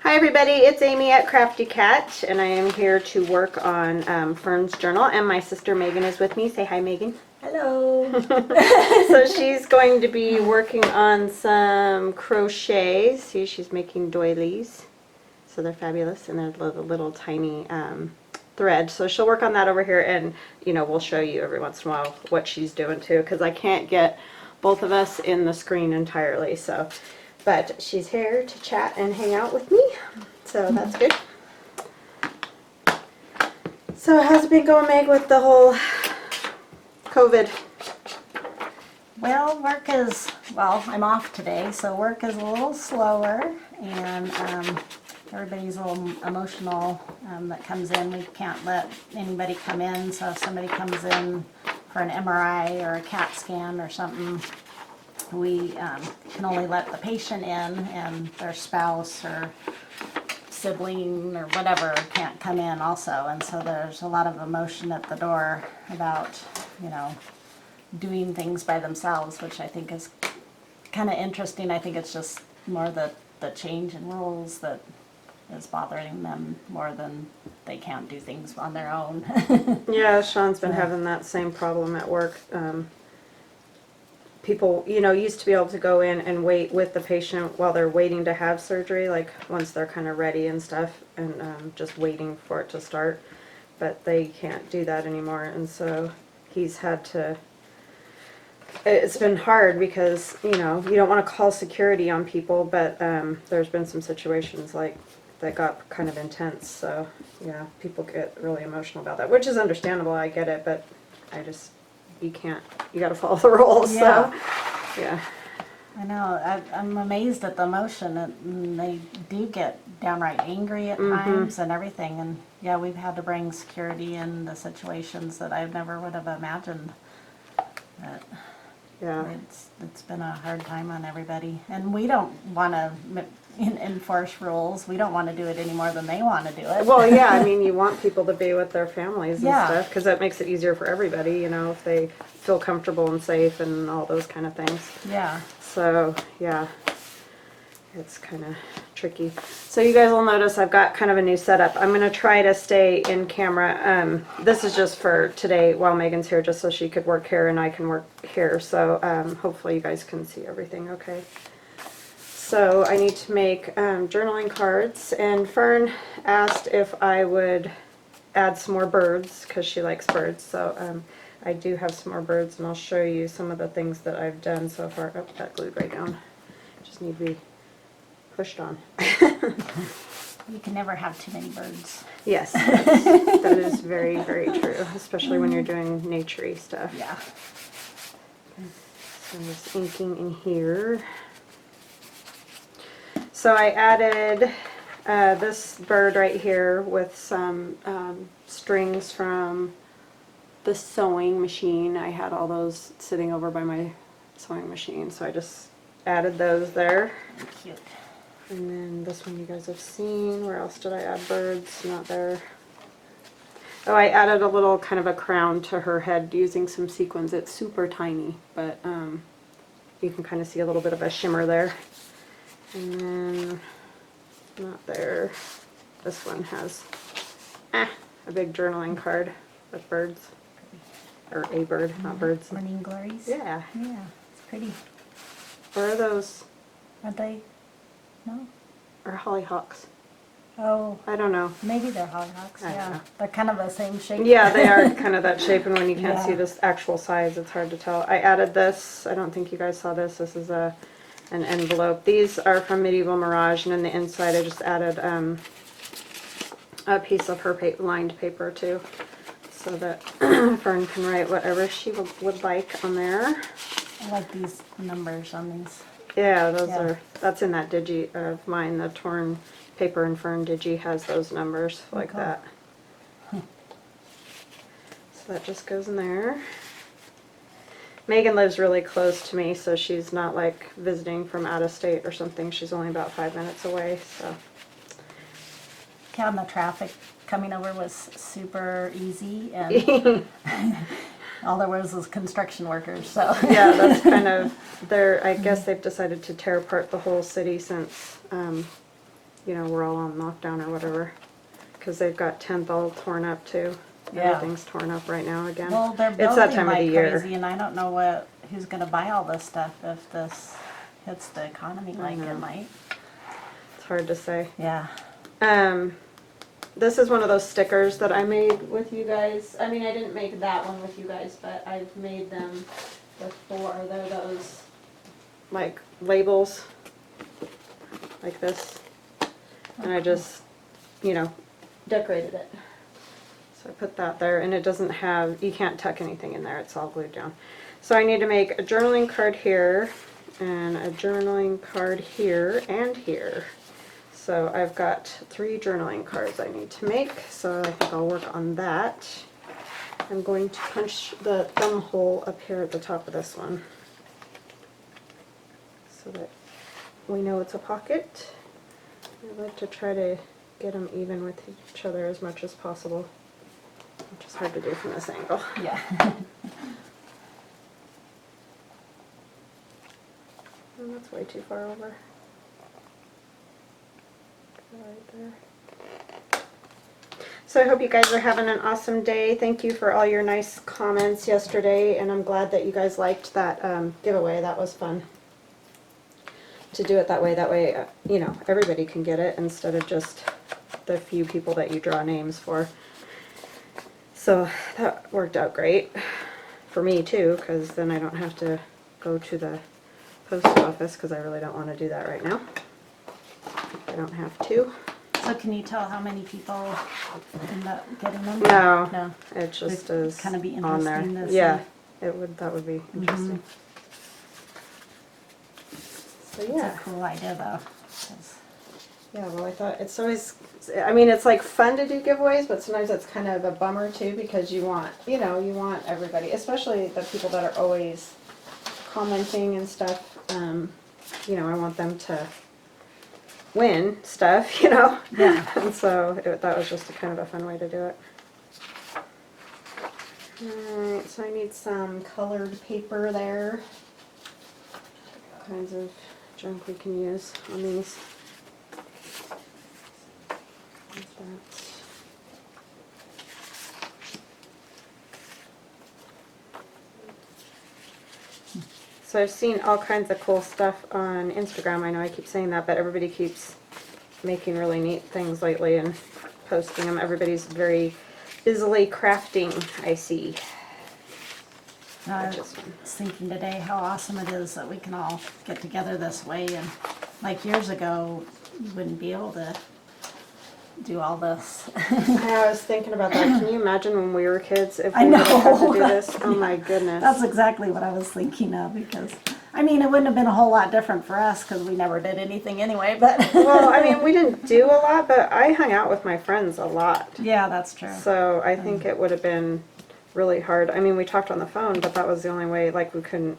Hi everybody, it's Amy at Crafty Cat, and I am here to work on Fern's journal, and my sister Megan is with me. Say hi, Megan. Hello. So she's going to be working on some crochet. See, she's making doilies. So they're fabulous, and they're little tiny thread. So she'll work on that over here, and we'll show you every once in a while what she's doing too, because I can't get both of us in the screen entirely. So. But she's here to chat and hang out with me, so that's good. So how's it been going, Meg, with the whole COVID? Well, I'm off today, so work is a little slower, and everybody's a little emotional that comes in. We can't let anybody come in, so if somebody comes in for an MRI or a CAT scan or something, we can only let the patient in, and their spouse or sibling or whatever can't come in also. And so there's a lot of emotion at the door about, doing things by themselves, which I think is kind of interesting. I think it's just more the change in rules that is bothering them more than they can't do things on their own. Yeah, Sean's been having that same problem at work. People, used to be able to go in and wait with the patient while they're waiting to have surgery, like once they're kind of ready and stuff, and just waiting for it to start. But they can't do that anymore, and so he's had to. It's been hard because, you don't want to call security on people, but there's been some situations like that got kind of intense. So, yeah, people get really emotional about that, which is understandable. I get it, but you got to follow the rules. Yeah. So, yeah. I know. I'm amazed at the emotion, and they do get downright angry at times and everything. And yeah, we've had to bring security into situations that I never would have imagined. But Yeah. it's been a hard time on everybody, and we don't want to enforce rules. We don't want to do it any more than they want to do it. Well, yeah, I mean, you want people to be with their families and Yeah. stuff, because that makes it easier for everybody, if they feel comfortable and safe and all those kind of things. Yeah. So, yeah, it's kind of tricky. So you guys will notice I've got kind of a new setup. I'm going to try to stay in camera. This is just for today while Megan's here, just so she could work here and I can work here. So hopefully you guys can see everything okay. So I need to make journaling cards, and Fern asked if I would add some more birds because she likes birds. So I do have some more birds, and I'll show you some of the things that I've done so far. Oh, that glued right down. Just need to be pushed on. You can never have too many birds. Yes, that is very, very true, especially when you're doing nature-y stuff. Yeah. So I'm just inking in here. So I added this bird right here with some strings from the sewing machine. I had all those sitting over by my sewing machine, so I just added those there. Cute. And then this one you guys have seen. Where else did I add birds? Not there. Oh, I added a little kind of a crown to her head using some sequins. It's super tiny, but you can kind of see a little bit of a shimmer there. And then, not there, this one has a big journaling card with birds. Or a bird, not birds. Morning glories. Yeah. Yeah, it's pretty. Or are those? Are they? No? Or hollyhocks? Oh, I don't know. maybe they're hollyhocks. I don't Yeah, know. they're kind of the same shape. Yeah, they are kind of that shape, and when you can't Yeah. see this actual size, it's hard to tell. I added this. I don't think you guys saw this. This is an envelope. These are from Medieval Mirage, and in the inside I just added a piece of her lined paper too, so that Fern can write whatever she would like on there. I like these numbers on these. Yeah, those Yeah. are, that's in that digi of mine, the torn paper and Fern digi has those numbers like cool. that. So that just goes in there. Megan lives really close to me, so she's not like visiting from out of state or something. She's only about 5 minutes away, so. Yeah, and the traffic coming over was super easy, and all there was construction workers, so. Yeah, that's kind of, I guess they've decided to tear apart the whole city since you know, we're all on lockdown or whatever. Because they've got 10th all torn up too. Yeah. Everything's torn up right now again. Well, they're It's that building time of like the year. crazy, and I don't know who's gonna buy all this stuff if this hits the economy like it might. It's hard to say. Yeah. This is one of those stickers that I made with you guys. I mean, I didn't make that one with you guys, but I've made them before. They're those, like, labels, like this. And I just, you know, decorated it. So I put that there, and it doesn't have, you can't tuck anything in there. It's all glued down. So I need to make a journaling card here, and a journaling card here, and here. So I've got 3 journaling cards I need to make, so I think I'll work on that. I'm going to punch the thumb hole up here at the top of this one, so that we know it's a pocket. I like to try to get them even with each other as much as possible, which is hard to do from this angle. Yeah. Oh, that's way too far over. Right there. So I hope you guys are having an awesome day. Thank you for all your nice comments yesterday, and I'm glad that you guys liked that giveaway. That was fun to do it that way. That way, you know, everybody can get it instead of just the few people that you draw names for. So that worked out great for me too, because then I don't have to go to the post office, because I really don't want to do that right now. I don't have to. So can you tell how many people end up getting them? No, No. it just It'd is kinda be on there. interesting to Yeah, see. it would. That would be interesting. So It's yeah, a cool idea though. 'Cause- yeah. Well, I thought it's always. I mean, it's like fun to do giveaways, but sometimes it's kind of a bummer too, because you want, you know, you want everybody, especially the people that are always commenting and stuff. You know, I want them to win stuff, you know. Yeah. And so that was just a kind of a fun way to do it. Alright, so I need some colored paper there. All kinds of junk we can use on these. What's that? So I've seen all kinds of cool stuff on Instagram. I know I keep saying that, but everybody keeps making really neat things lately and posting them. Everybody's very busily crafting, I see. I Which was is fun. thinking today how awesome it is that we can all get together this way, and like years ago, you wouldn't be able to do all this. I was thinking about that. Can you imagine when we were kids if I we would have had to know. do this? Oh my goodness. That's exactly what I was thinking of, because, I mean, it wouldn't have been a whole lot different for us, because we never did anything anyway, but. Well, I mean, we didn't do a lot, but I hung out with my friends a lot. Yeah, that's true. So I think it would have been really hard. I mean, we talked on the phone, but that was the only way, like, we couldn't,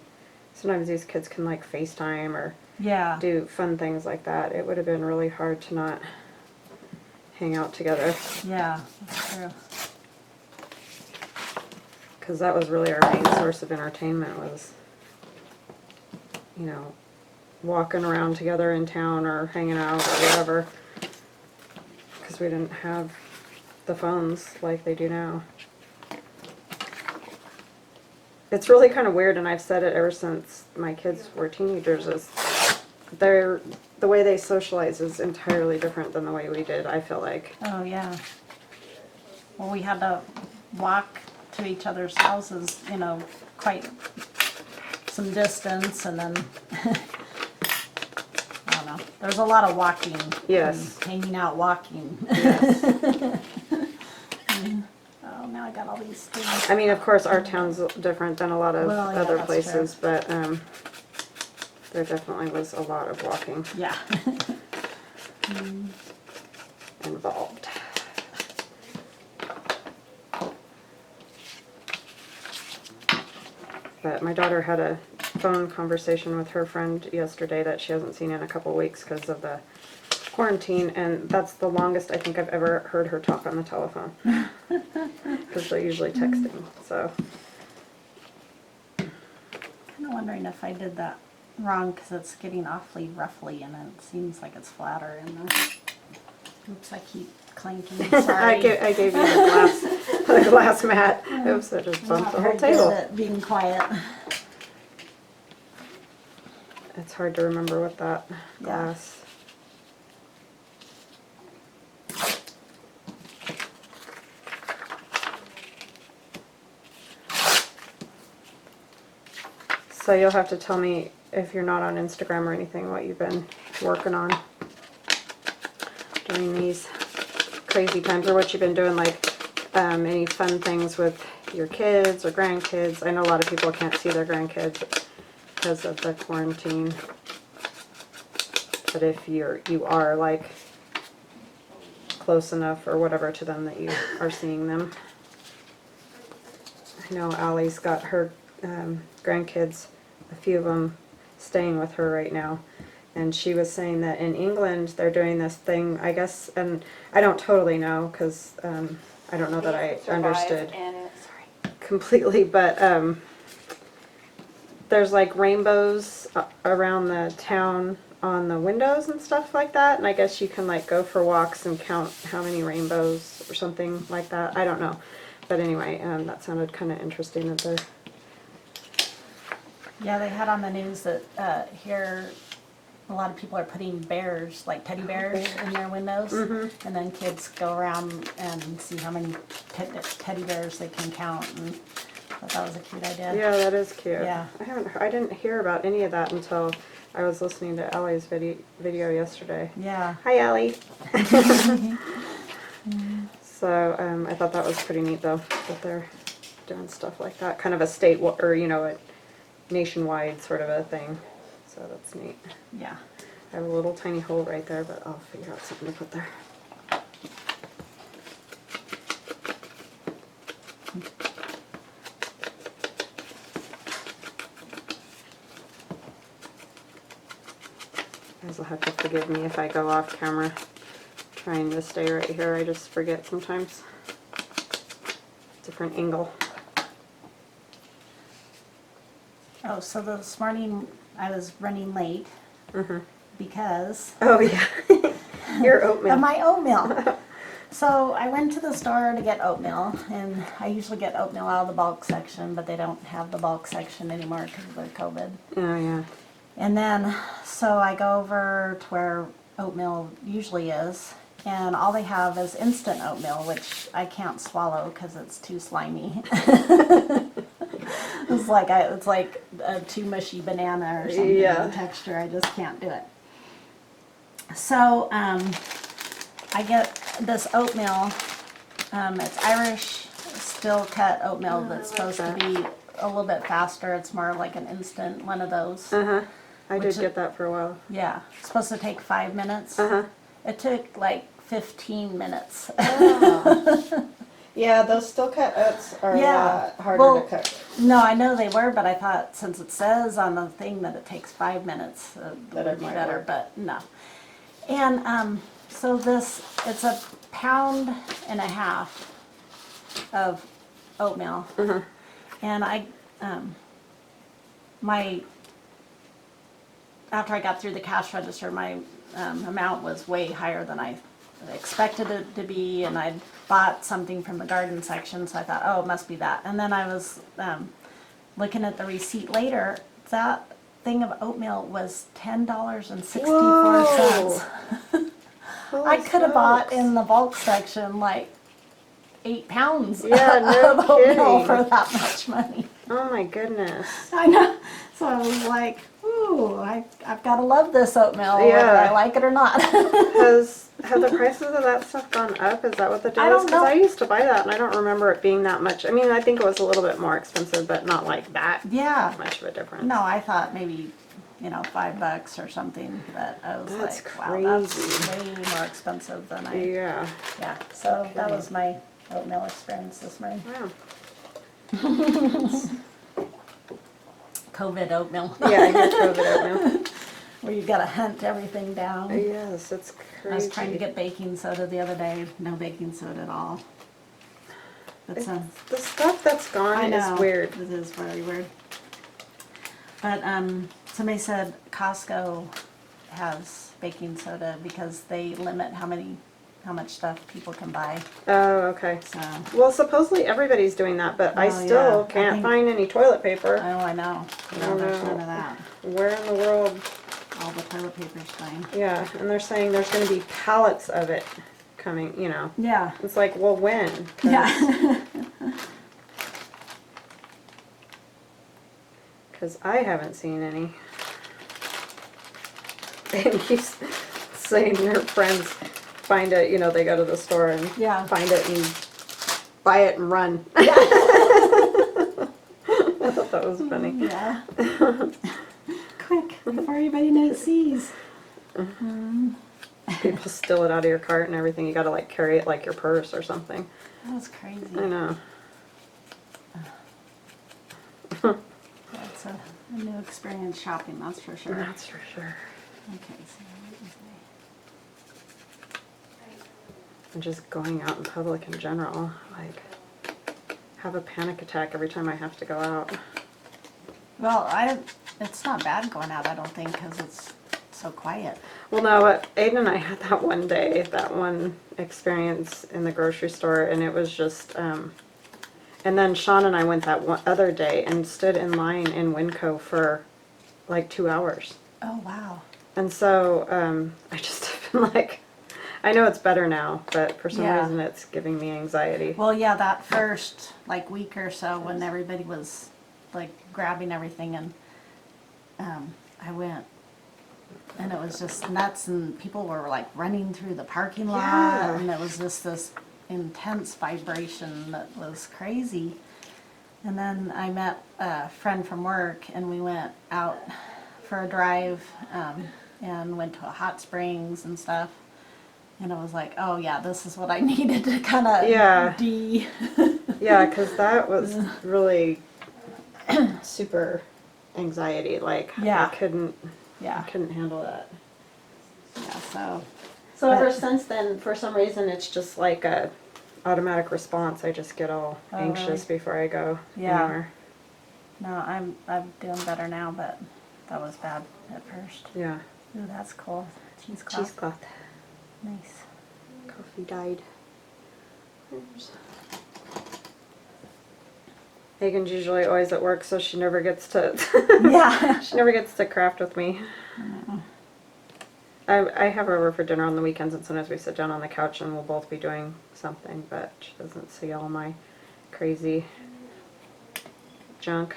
sometimes these kids can, like, FaceTime or Yeah. do fun things like that. It would have been really hard to not hang out together, Yeah, that's true. because that was really our main source of entertainment, was, you know, walking around together in town or hanging out or whatever, because we didn't have the phones like they do now. It's really kind of weird, and I've said it ever since my kids were teenagers, is the way they socialize is entirely different than the way we did, I feel like. Oh, yeah. Well, we had to walk to each other's houses, you know, quite some distance, and then, I don't know, there's a lot of walking. Yes. And hanging out walking. Yes. Oh, now I got all these things. I mean, of course, our town's different than a lot of Well, yeah, other that's places, but there definitely was a lot of walking Yeah. involved. But my daughter had a phone conversation with her friend yesterday that she hasn't seen in a couple weeks because of the quarantine, and that's the longest I think I've ever heard her talk on the telephone. Because they're usually texting, so. Kind of wondering if I did that wrong, because it's getting awfully roughly, and it seems like it's flatter in there. Oops, I keep clanking, I sorry. gave you the glass mat. Oops, I just I'm bumped not the very whole good table. at being quiet. It's hard to remember what that Yeah. glass. So you'll have to tell me if you're not on Instagram or anything what you've been working on during these crazy times, or what you've been doing, like any fun things with your kids or grandkids. I know a lot of people can't see their grandkids because of the quarantine, but if you are like close enough or whatever to them that you are seeing them. I know Allie's got her grandkids, a few of them staying with her right now, and she was saying that in England they're doing this thing, I guess, and I don't totally know because I don't know that I understood completely, but there's like rainbows around the town on the windows and stuff like that, and I guess you can like go for walks and count how many rainbows or something like that. I don't know, but anyway, that sounded kind of interesting that they're. Yeah, they had on the news that here a lot of people are putting bears, like teddy bears, in their windows, and then kids go around and see how many teddy bears they can count, and I thought that was a cute idea. Yeah, that is cute. Yeah. I didn't hear about any of that until I was listening to Ellie's video yesterday. Yeah. Hi, Ellie. So I thought that was pretty neat, though, that they're doing stuff like that, kind of a state or a nationwide sort of a thing. So that's neat. Yeah. I have a little tiny hole right there, but I'll figure out something to put there. You guys will have to forgive me if I go off camera trying to stay right here. I just forget sometimes. Different angle. Oh, so this morning I was running late because Oh yeah, your oatmeal. of my oatmeal. So I went to the store to get oatmeal, and I usually get oatmeal out of the bulk section, but they don't have the bulk section anymore because of the COVID. Oh yeah. And then, so I go over to where oatmeal usually is, and all they have is instant oatmeal, which I can't swallow because it's too slimy. It's like a too mushy banana or something. Yeah. The texture, I just can't do it. So I get this oatmeal. It's Irish steel cut oatmeal that's supposed to be a little bit faster. It's more like an instant one of those. I did get that for a while. Yeah, it's supposed to take 5 minutes. It took like 15 minutes. Yeah, those steel cut oats are Yeah. a lot harder to cook. No, I know they were, but I thought since it says on the thing that it takes 5 minutes, That it it would be might better, work. but no. And so it's a pound and a half of oatmeal. And after I got through the cash register, my amount was way higher than I expected it to be, and I'd bought something from the garden section, so I thought, oh, it must be that. And then I was looking at the receipt later. That thing of oatmeal was $10.64. I could have bought in the bulk section like 8 pounds Yeah, no of oatmeal kidding. for that much money. Oh my goodness. I know. So I was like, ooh, I've got to love this oatmeal, Yeah. whether I like it or not. Have the prices of that stuff gone up? Is that what the deal I is? don't Because know. I used to buy that and I don't remember it being that much. I mean, I think it was a little bit more expensive, but not like that Yeah. much of a difference. No, I thought maybe, $5 or something, but I was That's like, wow, that's crazy. way more expensive than Yeah. yeah. So that was my oatmeal experience this morning. Wow. COVID oatmeal. Yeah, I hear COVID oatmeal. Where you gotta hunt everything down. Yes, it's crazy. I was trying to get baking soda the other day, no baking soda at all. But The stuff that's gone I know, is weird. it is very weird. But somebody said Costco has baking soda because they limit how how much stuff people can buy. Oh, okay. So, Well, supposedly everybody's doing that, but I Oh, still yeah. I can't think- find any toilet paper. oh, I know. No, there's none of that. Where in the world? All the toilet paper's fine. Yeah, and they're saying there's going to be pallets of it coming, you know. Yeah. It's like, well, when? 'Cause- Yeah. Because I haven't seen any. And he's saying her friends find it, you know, they go to the store and Yeah. find it and buy it and run. Yeah. I thought that was funny. Yeah. Quick, before anybody sees. People steal it out of your cart and everything. You got to like carry it like your purse or something. That was crazy. I know. That's a new experience shopping, that's for sure. That's for sure. Okay, so what was And just going out in public in general, like, have a panic attack every time I have to go out. Well, it's not bad going out, I don't think, because it's so quiet. Well, no, but Aiden and I had that one day, that one experience in the grocery store, and it was just, and then Sean and I went that one other day and stood in line in Winco for like 2 hours. Oh, wow. And so, I just have been like, I know it's better now, but for some Yeah. reason it's giving me anxiety. Well, yeah, that first, like, week or so when everybody was, like, grabbing everything and, I went, and it was just nuts and people were, like, running through the parking lot Yeah. and it was just this intense vibration that was crazy. And then I met a friend from work and we went out for a drive, and went to a hot springs and stuff. And I was like, oh yeah, this is what I needed to kind of Yeah. yeah, Yeah, because that was really super anxiety. Like, Yeah. I couldn't handle that. so, So But- ever since then, for some reason, it's just like a automatic response. I just get all Oh, anxious before I go Yeah. anywhere. no, I'm doing better now, but that was bad at first. Yeah. Ooh, that's cool. Cheesecloth. Cheesecloth. Nice. Coffee dyed. Oops. Megan's usually always at work, so she never gets to Yeah. she never gets to craft with me. I have her over for dinner on the weekends, and sometimes we sit down on the couch and we'll both be doing something, but she doesn't see all my crazy junk.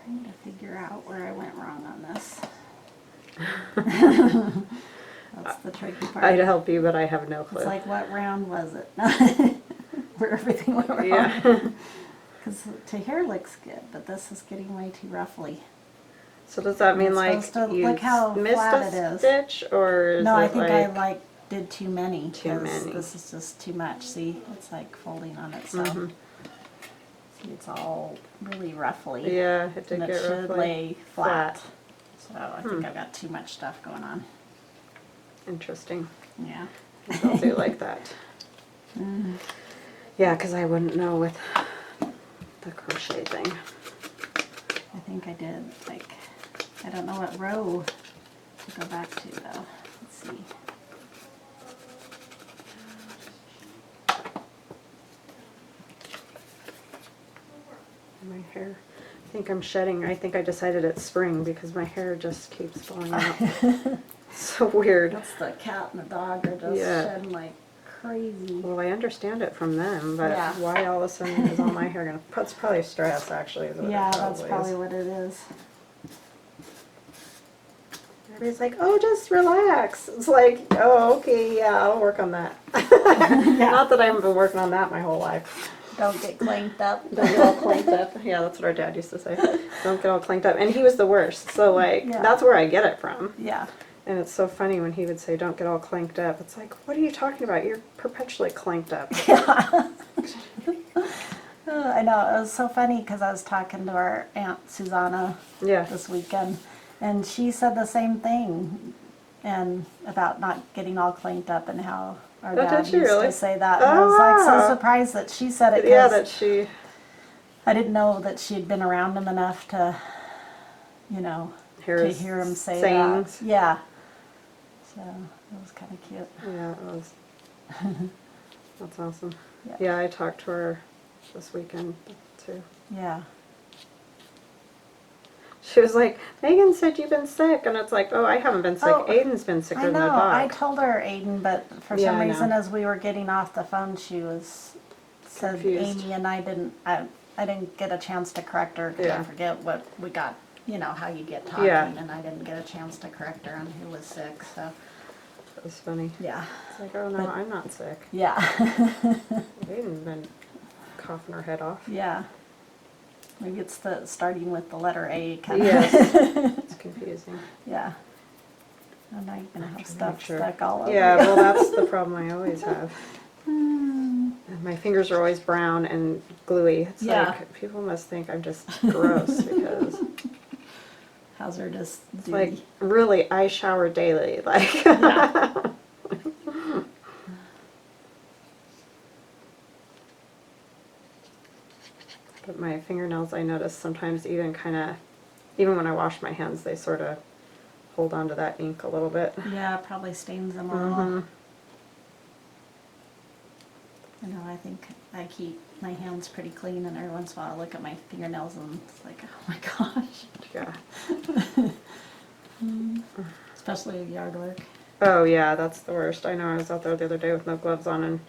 Trying to figure out where I went wrong on this. That's the tricky part. I'd help you, but I have no clue. It's like, what round was it? Where everything went wrong. Yeah. Because to here looks good, but this is getting way too ruffly. So does that mean It's like supposed to you look how missed flat a it is. stitch, or is No, I it think like, I did too many. Too 'cause many. This is just too much. See, it's like folding on itself. Mhm. See, it's all really ruffly. Yeah, it did And it get should roughly lay flat. flat. So I think I've got too much stuff going on. Interesting. Yeah. They'll do like that. Yeah, because I wouldn't know with the crochet thing. I think I did, like, I don't know what row to go back to though. Let's see. My hair. I think I'm shedding. I think I decided it's spring because my hair just keeps falling out. So weird. That's the cat and the dog are just Yeah. shedding like crazy. Well, I understand it from them, but Yeah. why all of a sudden is all my hair gonna? That's probably stress, actually. Is what Yeah, it that's probably is. what it is. Everybody's like, "Oh, just relax." It's like, "Oh, okay, yeah, I'll work on that." Not that I haven't been working on that my whole life. Don't get clanked up. Don't get all clanked up. Yeah, that's what our dad used to say. Don't get all clanked up. And he was the worst. So like, Yeah. that's where I get it from. Yeah. And it's so funny when he would say, "Don't get all clanked up." It's like, what are you talking about? You're perpetually clanked up. I know, it was so funny because I was talking to our Aunt Susanna Yeah. this weekend, and she said the same thing, and about not getting all clanked up and how our Oh, dad did she used really? to say that. And I Oh, was like wow. so surprised that she said it Yeah, because that she. I didn't know that she had been around him enough to you know, Hear to his hear him say sayings. that. Yeah. So it was kind of cute. Yeah, it was. That's awesome. Yeah. Yeah, I talked to her this weekend too. Yeah. She was like, Megan said you've been sick, and it's like, oh, I haven't been sick. Oh, Aiden's been sicker I than the know. dog. I told her Aiden, but for Yeah, some I reason, know. as we were getting off the phone, she said Confused. Amy, and I didn't get a chance to correct her because Yeah. I forget what we got. You know how you get talking, Yeah. and I didn't get a chance to correct her on who was sick. So It was funny. yeah. It's like, oh no, But- I'm not sick. Yeah. Aiden's been coughing her head off. Yeah. Maybe it's the starting with the letter A kind of. Yes. It's confusing. Yeah. And now you're gonna have Make stuff sure. stuck all over. Yeah, you. well, that's the problem I always have. And my fingers are always brown and gluey. It's Yeah. like, people must think I'm just gross because Hazardous it's duty. like, really, I shower daily. Like, Yeah. but my fingernails, I notice sometimes even even when I wash my hands, they sort of hold on to that ink a little bit. Yeah, it probably stains them a little. Mhm. You know, I think I keep my hands pretty clean, and every once in a while I look at my fingernails and it's like, oh my gosh. Yeah. Especially yard work. Oh yeah, that's the worst. I know I was out there the other day with no gloves on, and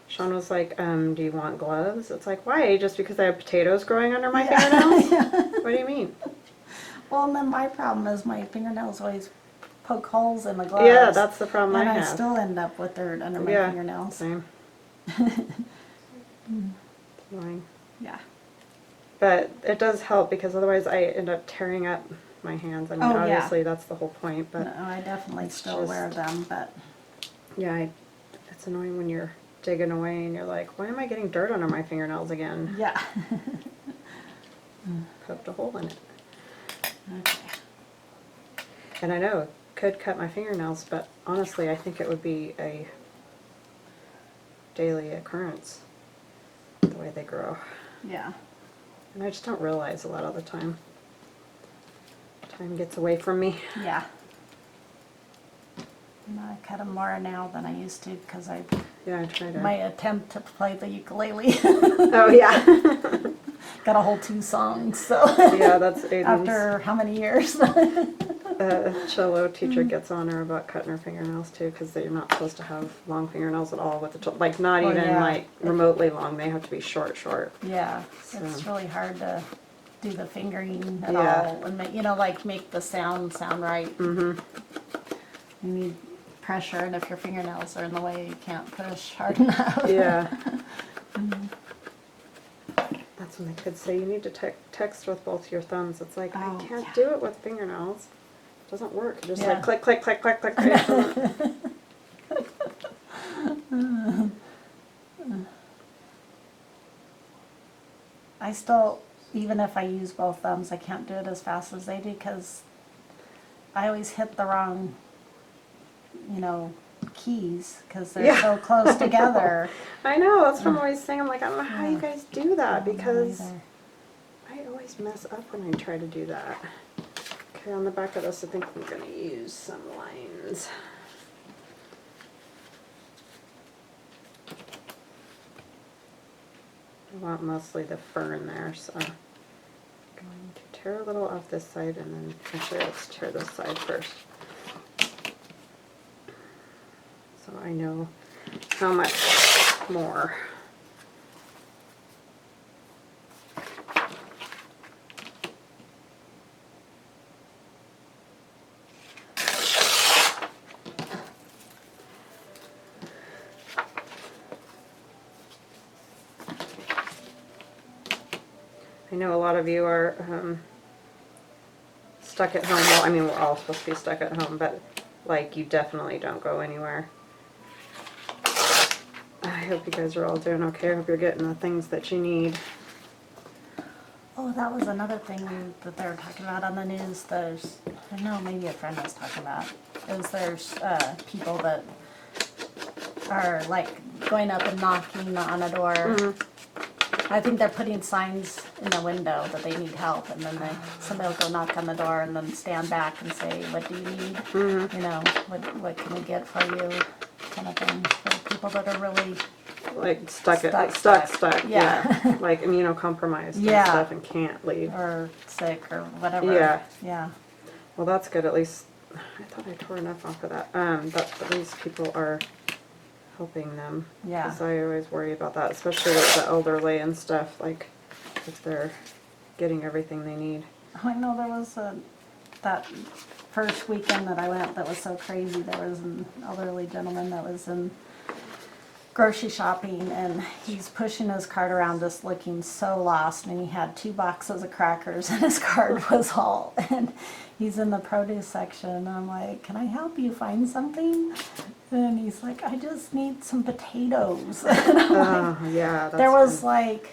Sean was like, do you want gloves? It's like, why? Just because I have potatoes growing under my fingernails? What do you mean? Well, and then my problem is my fingernails always poke holes in the gloves. Yeah, that's the problem and I I have. still end up with dirt under my Yeah, fingernails. Same. Annoying. Yeah. But it does help because otherwise I end up tearing up my hands. I mean, Oh, yeah. obviously that's the whole point, but No, I definitely it's still wear them, but yeah, it's annoying when you're digging away and you're like, why am I getting dirt under my fingernails again? yeah. Poked a hole in it. Okay. And I know it could cut my fingernails, but honestly I think it would be a daily occurrence the way they grow. Yeah. And I just don't realize a lot of the time. Time gets away from me. Yeah. And I cut them more now than I used to because I Yeah, I try to. my attempt to play the ukulele Oh yeah. got a whole 2 songs. So Yeah, that's Aiden's. after how many years? Cello teacher gets on her about cutting her fingernails too, because you're not supposed to have long fingernails at all with the like not Well, even yeah. like remotely long. They have to be short. Yeah, So. it's really hard to do the fingering at Yeah. all and make, like make the sound right. Mm-hmm. You need pressure, and if your fingernails are in the way, you can't push hard enough. Yeah. That's when the kids say you need to text with both your thumbs. It's like, Oh, I can't yeah. do it with fingernails. It doesn't work. It just Yeah. like click, click, click, click, click. It doesn't- I still, even if I use both thumbs, I can't do it as fast as they do because I always hit the wrong, keys because they're Yeah. so close together. I know. That's what I'm always saying. I'm like, I don't know how you Yeah. guys do that I don't know because either. I always mess up when I try to do that. Okay, on the back of this, I think I'm going to use some lines. I want mostly the fern there, so I'm going to tear a little off this side and then actually let's tear this side first. So I know how much more. I know a lot of you are stuck at home. Well, I mean, we're all supposed to be stuck at home, but like you definitely don't go anywhere. I hope you guys are all doing okay. I hope you're getting the things that you need. Oh, that was another thing that they were talking about on the news. There's, I don't know, maybe a friend was talking about, is there's people that are like going up and knocking on a door I think they're putting signs in the window that they need help, and then somebody will go knock on the door and then stand back and say, what do you need? Mm-hmm. You know, what can we get for you, kind of thing, for people that are really, Like stuck, Yeah. yeah. Like immunocompromised and Yeah. stuff and can't leave. or sick, or whatever. Yeah. Yeah. Well, that's good. At least I thought I tore enough off of that. That at least people are helping them. Yeah. Because I always worry about that, especially with the elderly and stuff. Like if they're getting everything they need. Oh, I know there was that first weekend that I went that was so crazy. There was an elderly gentleman that was in grocery shopping, and he's pushing his cart around just looking so lost, and he had 2 boxes of crackers and his cart was all, and he's in the produce section, and I'm like, can I help you find something? And he's like, I just need some potatoes. And I'm like, Oh, yeah. That's there was good. like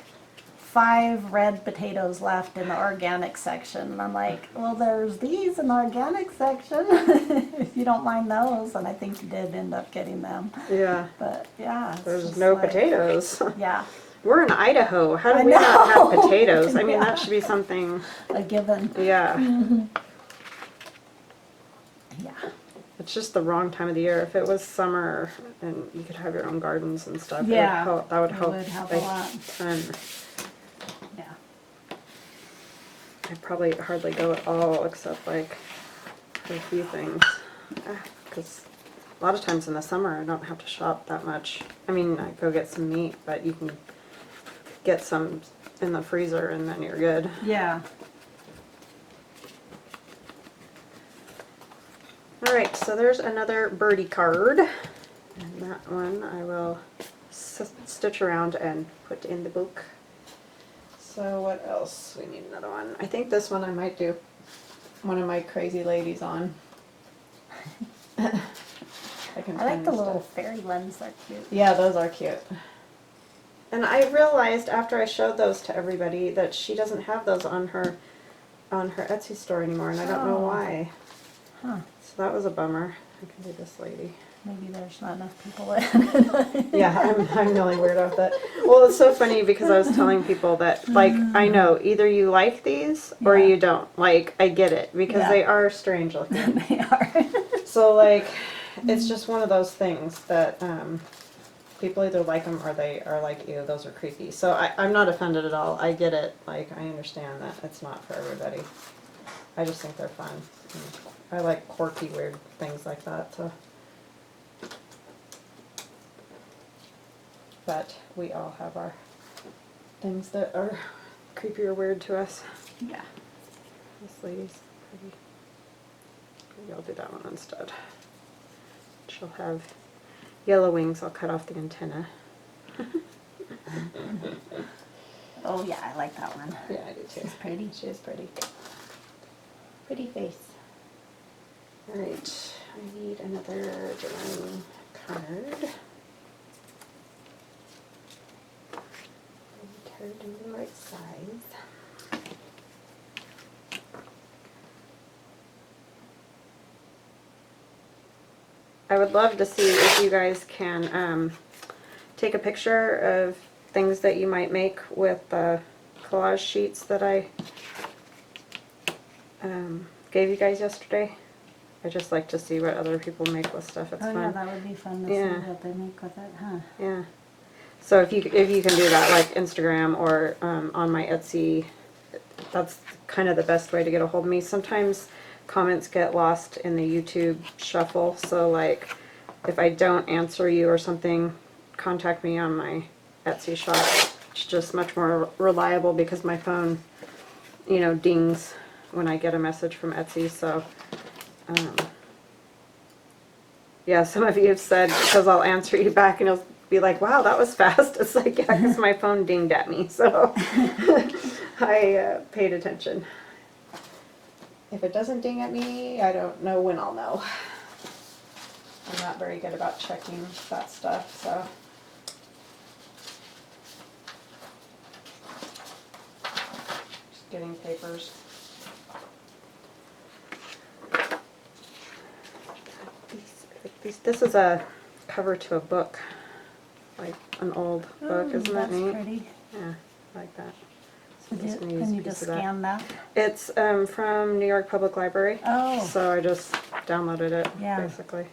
5 red potatoes left in the organic section, and I'm like, well, there's these in the organic section if you don't mind those. And I think he did end up getting them, Yeah. but yeah, it's There's just no like- potatoes. Yeah, We're in Idaho. How do I we not have know. potatoes? I mean, Yeah. that should be something. a given. Yeah. Yeah, It's just the wrong time of the year. If it was summer and you could have your own gardens and stuff, Yeah, that would it help would help a a lot. ton. yeah, I probably hardly go at all except like for a few things. Because a lot of times in the summer I don't have to shop that much. I mean, I go get some meat, but you can get some in the freezer and then you're good. yeah. Alright, so there's another birdie card. And that one I will stitch around and put in the book. So what else? We need another one. I think this one I might do one of my crazy ladies on. I can I like find the this little stuff. fairy ones. They're cute. Yeah, those are cute. And I realized after I showed those to everybody that she doesn't have those on her Etsy store anymore, and I don't know Oh. why. Huh. So that was a bummer. I can do this lady. Maybe there's not enough people in. Yeah, I'm the only weirdo with that. Well, it's so funny because I was telling people that, like, I know either you like these or Yeah. you don't. Like, I get it because Yeah. they are strange looking. They are. So, like, it's just one of those things that people either like them or they are like, ew, those are creepy. So I'm not offended at all. I get it. Like, I understand that it's not for everybody. I just think they're fun. And I like quirky, weird things like that. So. But we all have our things that are creepy or weird to us. Yeah. This lady's pretty. Maybe I'll do that one instead. She'll have yellow wings. I'll cut off the antenna. Oh yeah, I like that one. Yeah, I do too. She's pretty. She is pretty. Pretty face. Alright, I need another drawing card. Card in the right size. I would love to see if you guys can take a picture of things that you might make with the collage sheets that I gave you guys yesterday. I just like to see what other people make with stuff. It's Oh fun. yeah, that would be fun to Yeah. see what they make with it, huh? Yeah. So if you can do that, like Instagram or on my Etsy, that's kind of the best way to get a hold of me. Sometimes comments get lost in the YouTube shuffle, so like if I don't answer you or something, contact me on my Etsy shop. It's just much more reliable because my phone, dings when I get a message from Etsy. So yeah, some of you have said, because I'll answer you back and you'll be like, wow, that was fast. It's like, yeah, because my phone dinged at me, so I paid attention. If it doesn't ding at me, I don't know when I'll know. I'm not very good about checking that stuff, so. Just getting papers. This is a cover to a book, like an old book. Isn't that That's neat? pretty. Yeah, that. So I'm Did just you, gonna use and a you piece just of that. scan that? It's from New York Public Library. Oh. So I just downloaded it, Yeah. basically.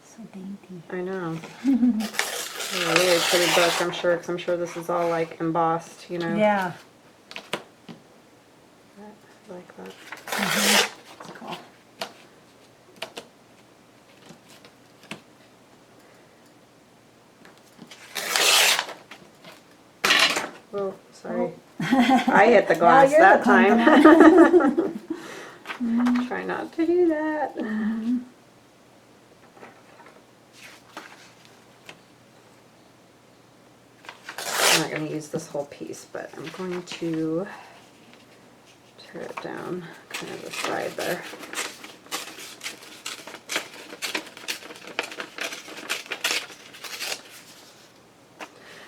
So dainty. I know. A really pretty book, I'm sure, because I'm sure this is all like embossed, you know. Yeah. I like that. It's cool. Oh, sorry. I hit the Now glass you're that the time. Try not to do that. I'm not going to use this whole piece, but I'm going to tear it down, kind of the side there.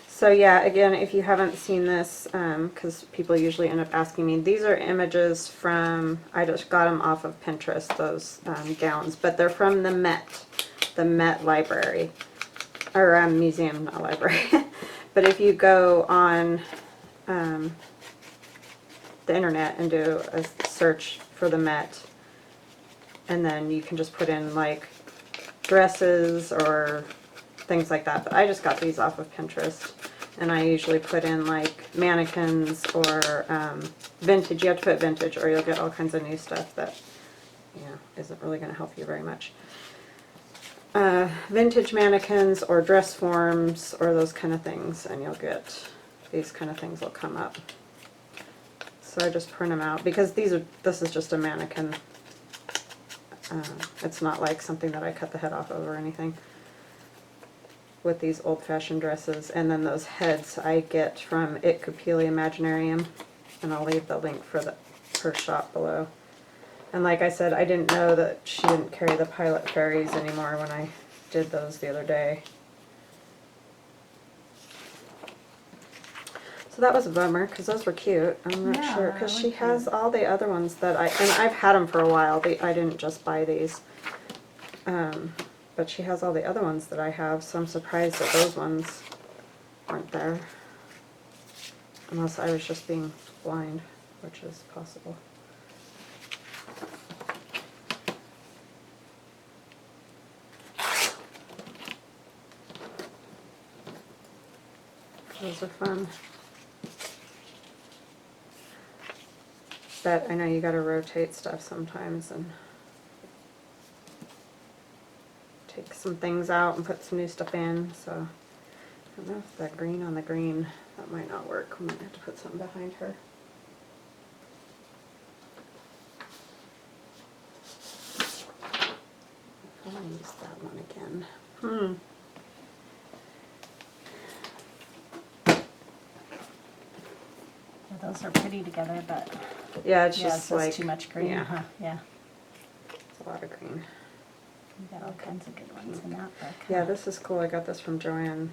So yeah, again, if you haven't seen this, because people usually end up asking me, these are images from, I just got them off of Pinterest, those gowns, but they're from the Met Library, or museum, not library. But if you go on the internet and do a search for the Met, and then you can just put in like dresses or things like that. But I just got these off of Pinterest, and I usually put in like mannequins or vintage. You have to put vintage or you'll get all kinds of new stuff that, you know, isn't really going to help you very much. Vintage mannequins or dress forms or those kind of things, and you'll get these kind of things will come up. So I just print them out because this is just a mannequin. It's not like something that I cut the head off of or anything. With these old-fashioned dresses, and then those heads I get from It Kupili Imaginarium, and I'll leave the link for her shop below. And like I said, I didn't know that she didn't carry the Pilot Fairies anymore when I did those the other day. So that was a bummer because those were cute. I'm not sure because she has all the other ones that and I've had them for a while. I didn't just buy these. But she has all the other ones that I have, so I'm surprised that those ones aren't there. Unless I was just being blind, which is possible. Those are fun. But I know you gotta rotate stuff sometimes and take some things out and put some new stuff in, so I don't know if that green on the green, that might not work. We might have to put something behind her. I want to use that one again. Yeah, those are pretty together, but Yeah, it's yeah, just it's like too much green. Yeah, Huh? Yeah. it's a lot of green. You got all kinds of good ones in that book. Yeah, this is cool. I got this from Joanne.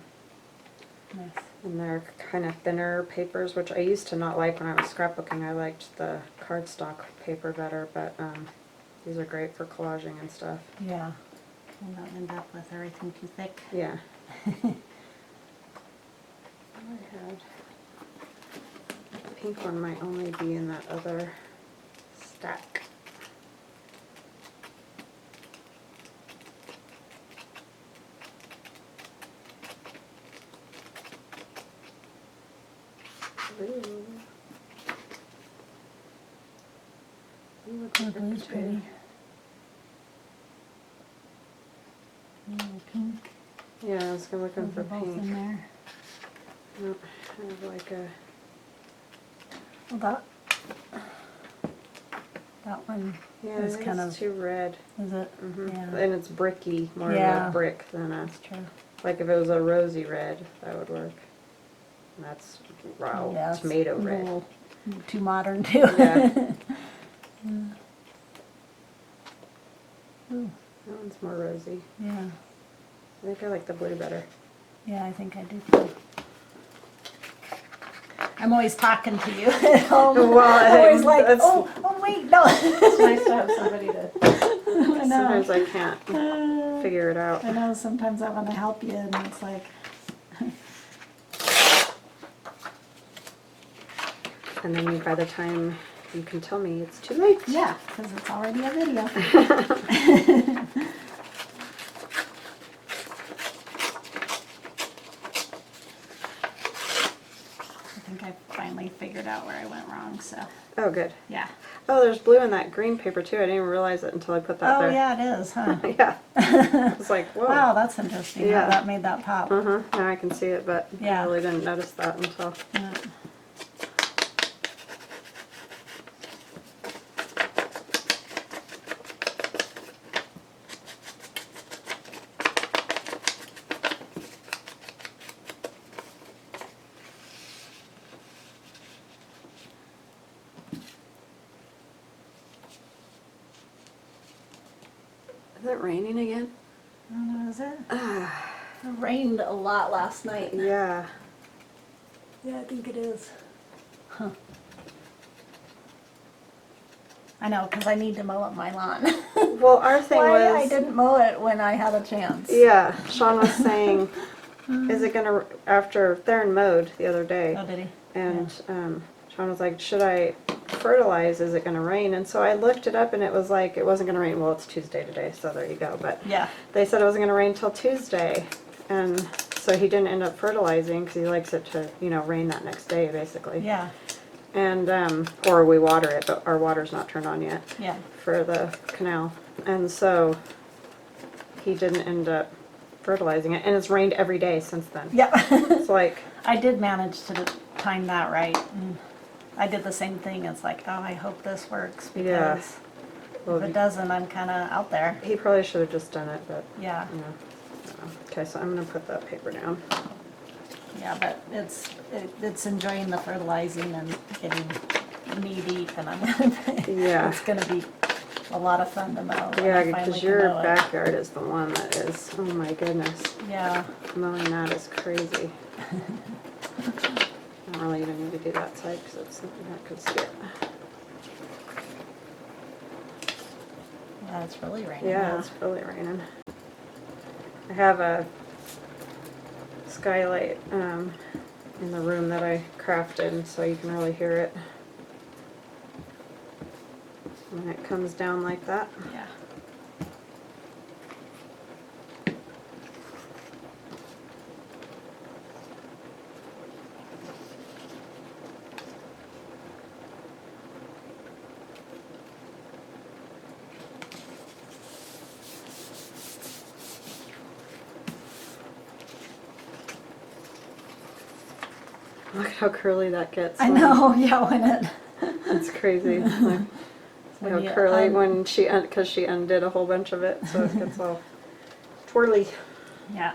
Nice. And they're kind of thinner papers, which I used to not like when I was scrapbooking. I liked the cardstock paper better, but these are great for collaging and stuff. Yeah. And not end up with everything too thick. Yeah. I had the pink one might only be in that other stack. Ooh. Ooh, The blue's pretty. Pink. Yeah, I was looking Those for are both pink. in there. Nope, I have like a... Well, that one Yeah, is it's kind of, too red. is it? Yeah. And it's bricky, more of Yeah. a brick than a... That's true. Like if it was a rosy red, that would work. And that's raw Yeah, it's tomato a red. little too modern too. Yeah. Ooh, That one's more rosy. yeah. I think I like the blue better. Yeah, I think I do too. I'm always talking to you at home. Well, I'm always like, that's- oh wait, no. It's nice to have somebody to... I know. Sometimes I can't figure it out. I know, sometimes I want to help you and it's like, And then by the time you can tell me, it's too late. Yeah, because it's already a video. I think I finally figured out where I went wrong, so, Oh, good. yeah. Oh, there's blue in that green paper too. I didn't even realize it until I put that Oh, there. yeah, it is, huh? Yeah. I was like, whoa. Wow, that's interesting Yeah. how that made that pop. Now I can see it, but Yeah. I really didn't notice that until. Yeah. Is it raining again? I don't know, is it? It rained a lot last night. Yeah. Yeah, I think it is. Huh. I know, because I need to mow up my lawn. Well, our thing Why was. I didn't mow it when I had a chance. Yeah, Sean was saying, is it gonna, after Fern mowed the other day, Oh, did he? and Sean was like, should I fertilize, is it gonna rain? And so I looked it up and it was like, it wasn't gonna rain, well, it's Tuesday today, so there you go, but Yeah. they said it wasn't gonna rain till Tuesday, and so he didn't end up fertilizing, because he likes it to, you know, rain that next day, basically. Yeah. And, or we water it, but our water's not turned on yet Yeah. for the canal, and so he didn't end up fertilizing it, and it's rained every day since then. Yeah. It's like, I did manage to time that right. And I did the same thing. It's like, oh, I hope this works because Yeah. Well, if it doesn't, I'm kind of out there. he probably should have just done it, but, Yeah. you know. I don't know. Okay, so I'm gonna put that paper down. Yeah, but it's enjoying the fertilizing and getting knee deep, and Yeah. it's gonna be a lot of fun to mow. when Yeah, I finally because can your mow it. backyard is the one that is, oh my goodness, Yeah. mowing that is crazy. I don't really even need to do that side, because it's, you're not gonna see it. Yeah, it's really raining. Yeah, now. it's really raining. I have a skylight in the room that I crafted, so you can really hear it when it comes down like that. Yeah. Look how curly that gets. I when- know. Yeah, when it. It's crazy. Like, When how you curly when she, because she undid a whole bunch of it, so it gets all twirly. Yeah.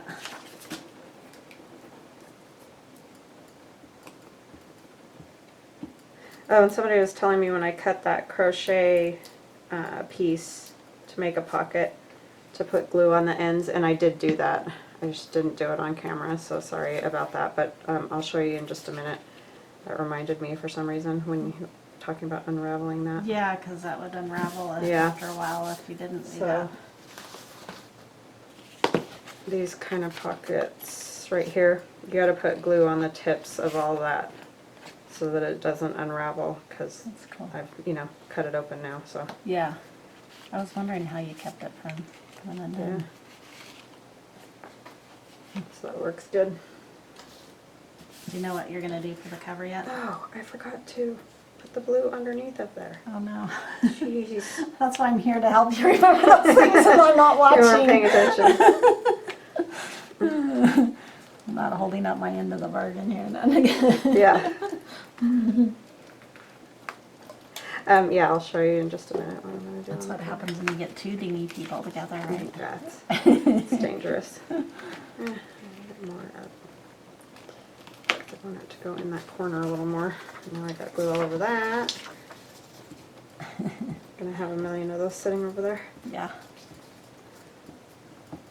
Oh, and somebody was telling me when I cut that crochet piece to make a pocket to put glue on the ends, and I did do that. I just didn't do it on camera, so sorry about that, but I'll show you in just a minute. That reminded me for some reason when you were talking about unraveling that. Yeah, because that would unravel it Yeah. after a while if you didn't do So these kind of pockets right here, you gotta put glue on the tips of all that so that it doesn't unravel, because that. That's cool. I've, you know, cut it open now, so. Yeah. I was wondering how you kept it from coming undone. So that works good. Do you know what you're gonna do for the cover yet? Oh, I forgot to put the blue underneath up there. Oh no. Jeez. That's why I'm here to help you remember those things when I'm not watching. You weren't paying attention. I'm not holding up my end of the bargain here. None again. Yeah. Yeah, I'll show you in just a minute what I'm gonna do. That's on what the happens when you get two dingy people together, right? Yeah, it's dangerous. A little bit more up. I want it to go in that corner a little more. Now I got glue all over that. Gonna have a million of those sitting over there. Yeah.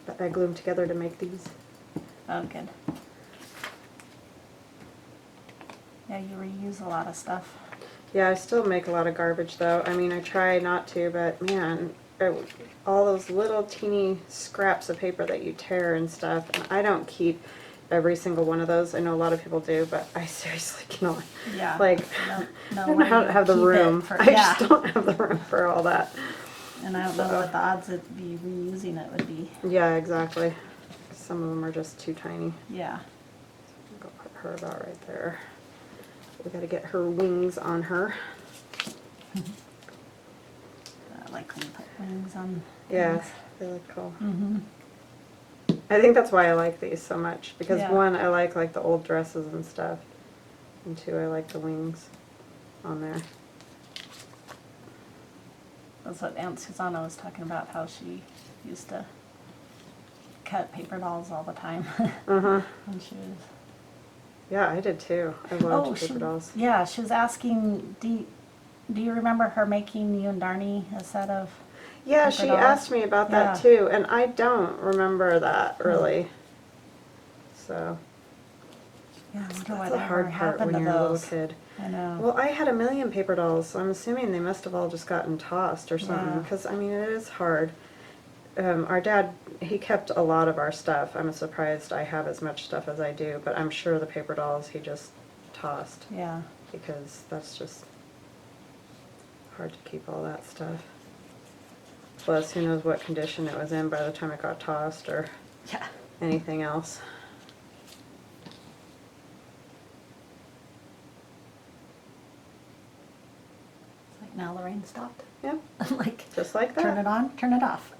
But I glue them together to make these. Oh, good. Yeah, you reuse a lot of stuff. Yeah, I still make a lot of garbage though. I mean, I try not to, but man, all those little teeny scraps of paper that you tear and stuff, and I don't keep every single one of those. I know a lot of people do, but I seriously cannot. Yeah. Like, No, I don't know how to have the keep it room. for- I yeah. just don't have the room for all that. And I don't know what the odds of be reusing it would be. Yeah, exactly. Some of them are just too tiny. Yeah. I'll put her about right there. We got to get her wings on her. I like when you put wings on. Yeah, things. they look cool. Mm-hmm. I think that's why I like these so much, because Yeah. one, I like the old dresses and stuff, and two, I like the wings on there. That's what Aunt Susanna was talking about, how she used to cut paper dolls all the time Uh-huh. when she was. Yeah, I did too. I loved paper dolls. Yeah, she was asking, do you remember her making you and Darnie a set of? Yeah, paper she dolls? asked me about that Yeah. too, and I don't remember that really. So, Yeah, I wonder that's the whatever hard part happened when to you're a little those. kid. I know. Well, I had a million paper dolls, so I'm assuming they must have all just gotten tossed or something, Yeah. because, I mean, it is hard. Our dad, he kept a lot of our stuff. I'm surprised I have as much stuff as I do, but I'm sure the paper dolls he just tossed, Yeah. because that's just hard to keep all that stuff. Plus, who knows what condition it was in by the time it got tossed or Yeah. anything else. It's like now the rain stopped. Yep, I'm like, just like that. turn it on, turn it off.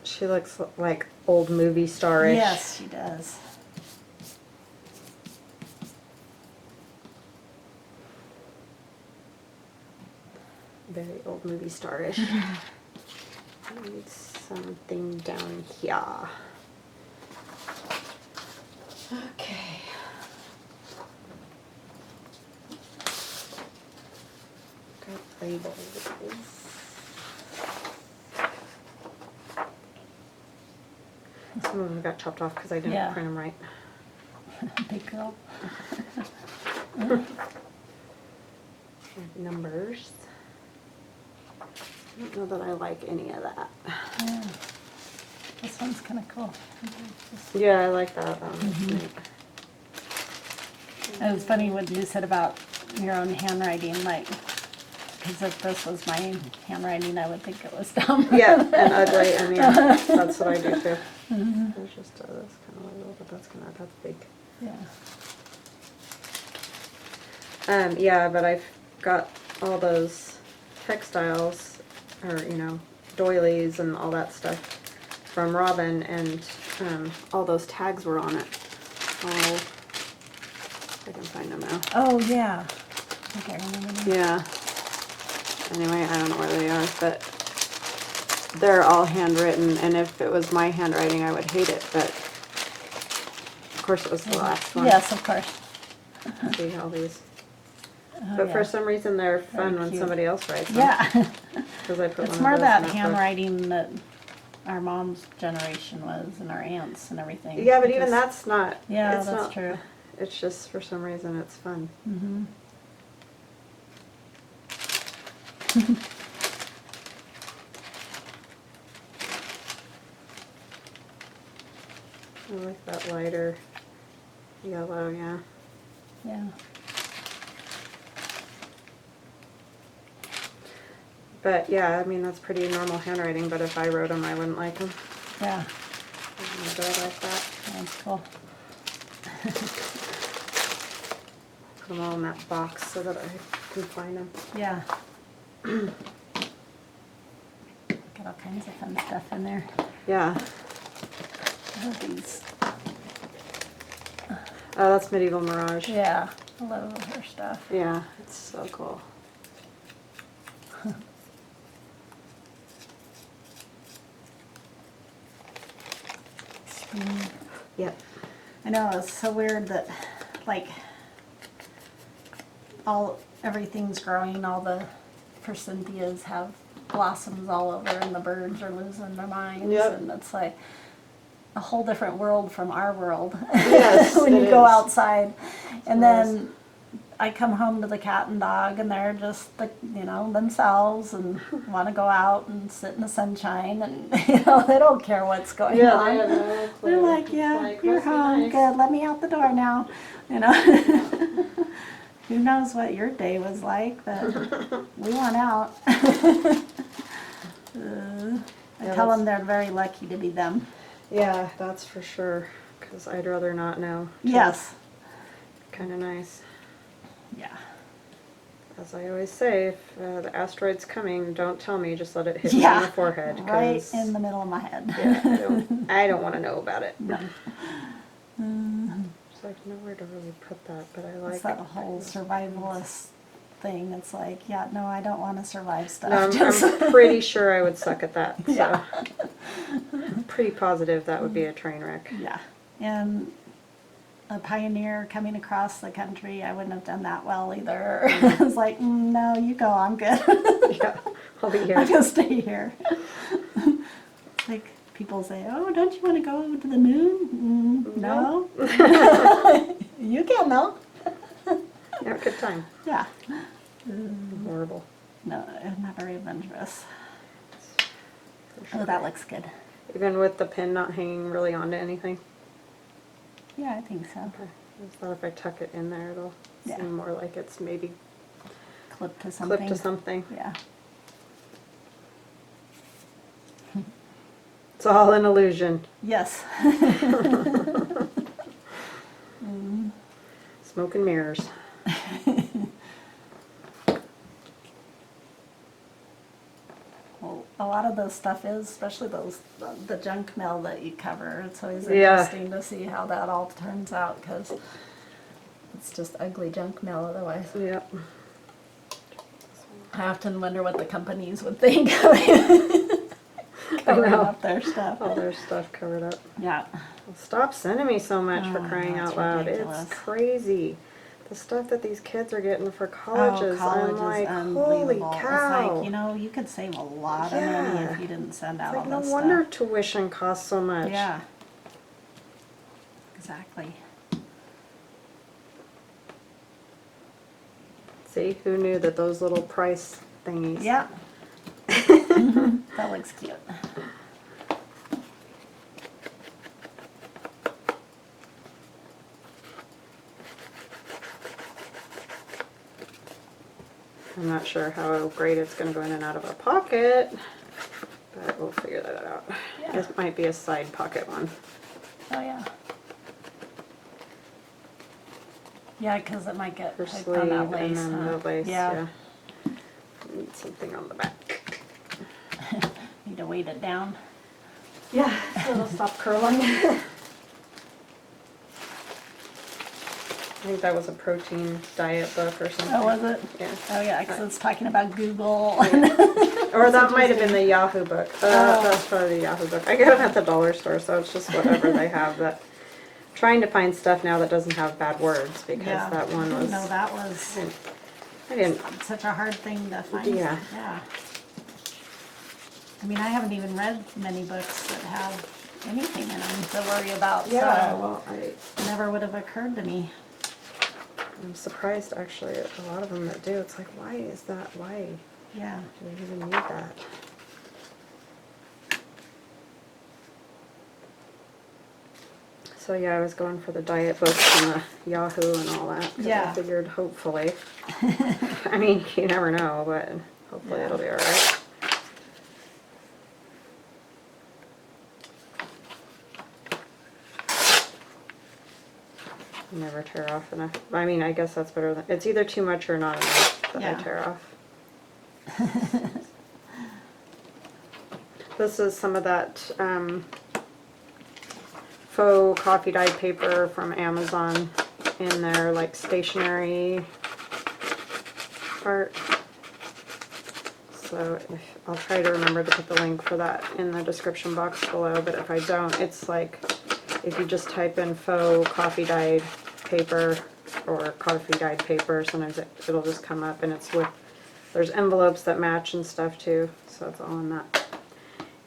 She looks like old movie star-ish. Yes, she does. Very old movie star-ish. I need something down here. Okay. Got labels. Some of them got chopped off because I didn't Yeah. print them right. Big girl. Numbers. I don't know that I like any of that. Yeah. This one's kind of cool. Yeah, I like that. It was funny what you said about your own handwriting, like, because if this was my handwriting, I would think it was dumb. Yeah, and ugly. I mean, that's what I do too. There's just that's kind of little, but that's big. Yeah. Yeah, but I've got all those textiles, or doilies and all that stuff from Robin, and all those tags were on it. Oh, if I can find them now. Oh, yeah. Okay, I remember that. Yeah. Anyway, I don't know where they are, but they're all handwritten, and if it was my handwriting, I would hate it, but of course it was the last one. Yes, of course. See all these. Oh, But yeah. for some reason, they're fun Very when cute. somebody else writes them. Yeah. Because I put It's one more of those that in book. handwriting that our mom's generation was, and our aunts and everything. Yeah, but even Just- that's not. Yeah, it's that's not, true. It's just for some reason it's fun. Mm-hmm. I like that lighter yellow, yeah. Yeah. But yeah, I mean, that's pretty normal handwriting, but if I wrote them, I wouldn't like them. Yeah. I wouldn't do it like that. That's cool. Put them all in that box so that I can find them. Yeah. Got all kinds of fun stuff in there. Yeah. I love these. Oh, that's Medieval Mirage. Yeah. I love her stuff. Yeah, it's so cool. Yep. I know, it's so weird that, like, everything's growing, all the percentias have blossoms all over, and the birds are losing their minds, Yep. and it's like a whole different world from our world. Yes, when it you go is. outside. And then I come home to the cat and dog, and they're just the, themselves, and want to go out and sit in the sunshine, and they don't care what's going Yeah, on. they have no clue. They're like, It's yeah, like, you're must be home, nice. good. Let me out the door now. Who knows what your day was like, but we want out. I tell them they're very lucky to be them. Yeah, that's for sure. Because I'd rather not know. Yes. Kind of nice. Yeah. As I always say, if the asteroid's coming, don't tell me. Just let it hit me Yeah. in the forehead. Right 'cause, in the middle of my head. yeah, I don't want to know about it. No. It's like nowhere to really put that, but I like It's that whole survivalist thing. It's like, yeah, no, I don't want to survive stuff. No, Just- I'm pretty sure I would suck at that. So. Yeah. I'm pretty positive that would be a train wreck. Yeah. And a pioneer coming across the country, I wouldn't have done that well either. I was like, no, you go, I'm good. Yeah, I'll be here. I'm going to stay here. Like people say, oh, don't you want to go to the moon? No. You can though. Yeah, good time. Yeah. Horrible. No, not very adventurous. For sure. Oh, that looks good. Even with the pin not hanging really onto anything. Yeah, I think so. Okay. I just thought if I tuck it in there, it'll Yeah. seem more like it's maybe Clip to something. clipped to something. Yeah. It's all an illusion. Yes. Smoke and mirrors. Well, a lot of the stuff is, especially the junk mail that you cover. It's always Yeah. interesting to see how that all turns out, because it's just ugly junk mail otherwise. Yep. I often wonder what the companies would think covering know. up their stuff. All their stuff covered up. Yeah. Well, stop sending me so much for Oh, crying no, it's out loud. ridiculous. It's crazy. The stuff that these kids are getting for colleges, college I'm like, is holy unbelievable. cow. It's like, you could save a lot of money if you didn't send out It's like all no this wonder stuff. tuition costs so much. Yeah. Exactly. See, who knew that those little price thingies? Yeah. That looks cute. I'm not sure how great it's going to go in and out of a pocket, but we'll figure that out. Yeah. This might be a side pocket one. Oh, yeah. Yeah, because it might get For hooked sleeve on that and lace. then Huh? the lace, Yeah. Need something on the back. Need to weight it down. Yeah, so it'll stop curling. I think that was a protein diet book or something. Oh, was it? Yeah. Oh, yeah, because it's talking about Google. Or that might have been the Yahoo book. That's probably the Yahoo book. I get them at the dollar store, so it's just whatever they have. But trying to find stuff now that doesn't have bad words, because Yeah. that one was. No, that was I didn't. such a hard thing to find. Yeah. Yeah. I mean, I haven't even read many books that have anything in them to worry about. Yeah, So well, it never would have occurred to me. I'm surprised actually at a lot of them that do. It's like, why is that? Why Yeah. do we even need that? So yeah, I was going for the diet books and the Yahoo and all that. 'Cause Yeah. I figured hopefully. I mean, you never know, but hopefully Yeah. it'll be alright. Never tear off enough. I mean, I guess that's better than, it's either too much or not enough that I Yeah. tear off. This is some of that faux coffee dyed paper from Amazon in their like stationery part. So I'll try to remember to put the link for that in the description box below, but if I don't, it's like if you just type in faux coffee dyed paper or coffee dyed paper, sometimes it'll just come up, and it's with, there's envelopes that match and stuff too, so it's all in that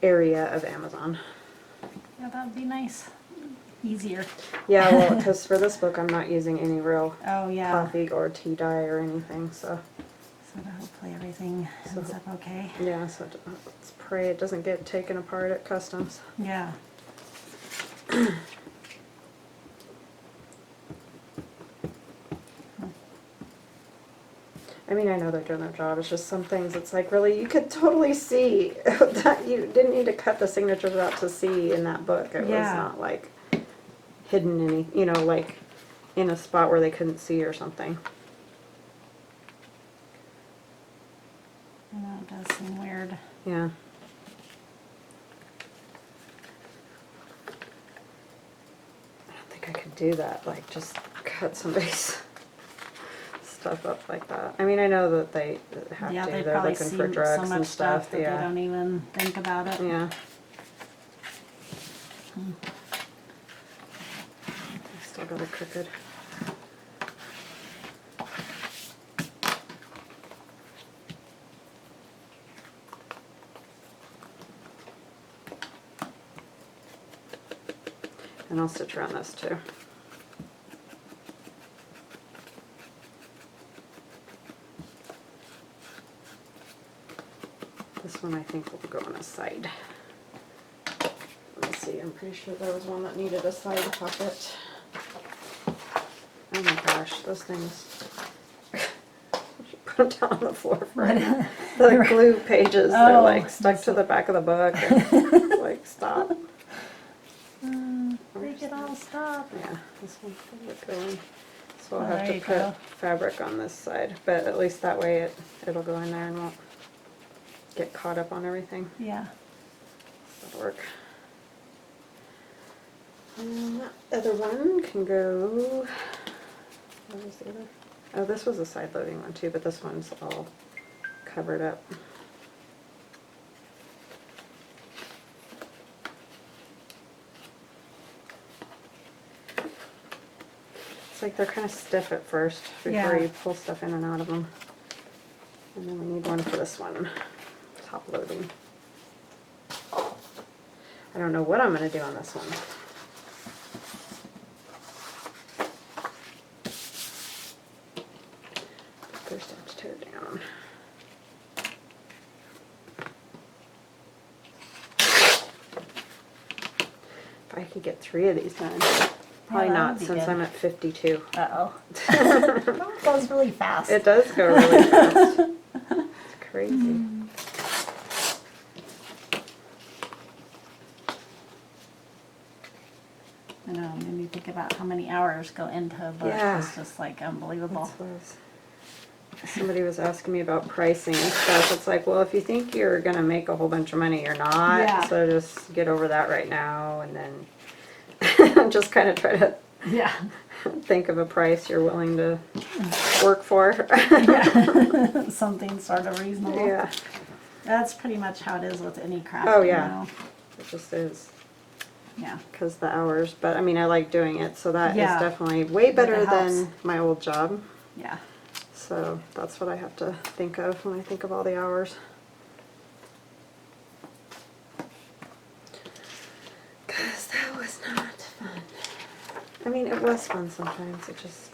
area of Amazon. Yeah, that would be nice. easier. Yeah, well, because for this book, I'm not using any real Oh, yeah. coffee or tea dye or anything, so. So hopefully everything ends up okay. Yeah, so let's pray it doesn't get taken apart at customs. Yeah. I mean, I know they're doing their job. It's just some things, it's like, really, you could totally see that you didn't need to cut the signatures out to see in that book. It was Yeah. not like hidden any, you know, like in a spot where they couldn't see or something. I know, it does seem weird. Yeah. I don't think I could do that, like just cut somebody's stuff up like that. I mean, I know that they have Yeah, to. they They're probably looking see for so drugs much and stuff stuff. that Yeah. they don't even think about it. Yeah. Still got it crooked. And I'll stitch around this too. This one I think will go on a side. Let me see, I'm pretty sure there was one that needed a side pocket. Oh my gosh, those things. Put them down on the floor for the glue pages. They're Oh, like stuck to the back of the book. And, like, stop. Make it all stop. Yeah, this one's probably going. So I'll Oh, have there to you put go. fabric on this side, but at least that way it'll go in there and won't get caught up on everything. Yeah. That'll work. And that other one can go. What was the other? Oh, this was a side loading one too, but this one's all covered up. It's like they're kind of stiff at first before Yeah. you pull stuff in and out of them. And then we need one for this one, top loading. I don't know what I'm going to do on this one. First I have to tear it down. If I could get 3 of these done. Probably that not would be since good. I'm at 52. Uh-oh. It goes really fast. It does go really fast. It's crazy. I know, made me think about how many hours go into a book. Yeah. It's just like unbelievable. That's what I was- Somebody was asking me about pricing and stuff. It's like, well, if you think you're going to make a whole bunch of money, you're not. Yeah. So just get over that right now and then just kind of try to Yeah. think of a price you're willing to work for. Something sort of reasonable. Yeah. That's pretty much how it is with any craft. Oh, you yeah. know. It just is. Yeah. Because the hours. But I mean, I like doing it. So that is Yeah. definitely way better It helps. than my old job. Yeah. So that's what I have to think of when I think of all the hours. Because that was not fun. I mean, it was fun sometimes. It just,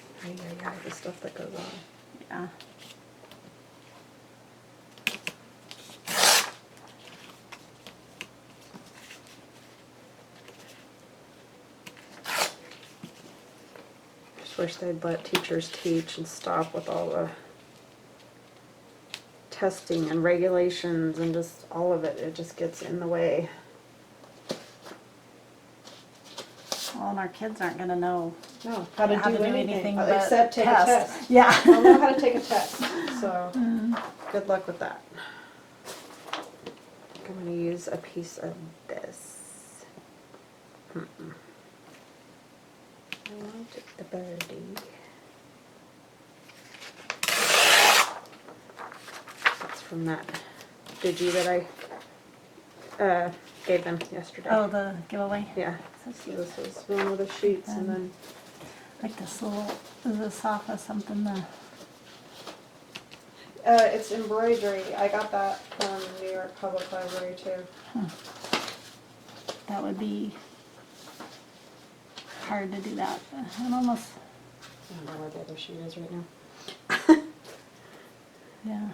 the stuff that goes on. Yeah. Just wish they'd let teachers teach and stop with all the testing and regulations and just all of it. It just gets in the way. Well, and our kids aren't going to know No, how to do anything but except take test. a test. Yeah. They'll know how to take a test, so good luck with that. I'm going to use a piece of this. I want the birdie. That's from that digi that I gave them yesterday. Oh, the giveaway? Yeah, So so cute. this was one of the sheets and then Like this little, is this off of something the, it's embroidery. I got that from New York Public Library too. that would be hard to do that. I'm almost, I don't know where the other sheet is right now. yeah.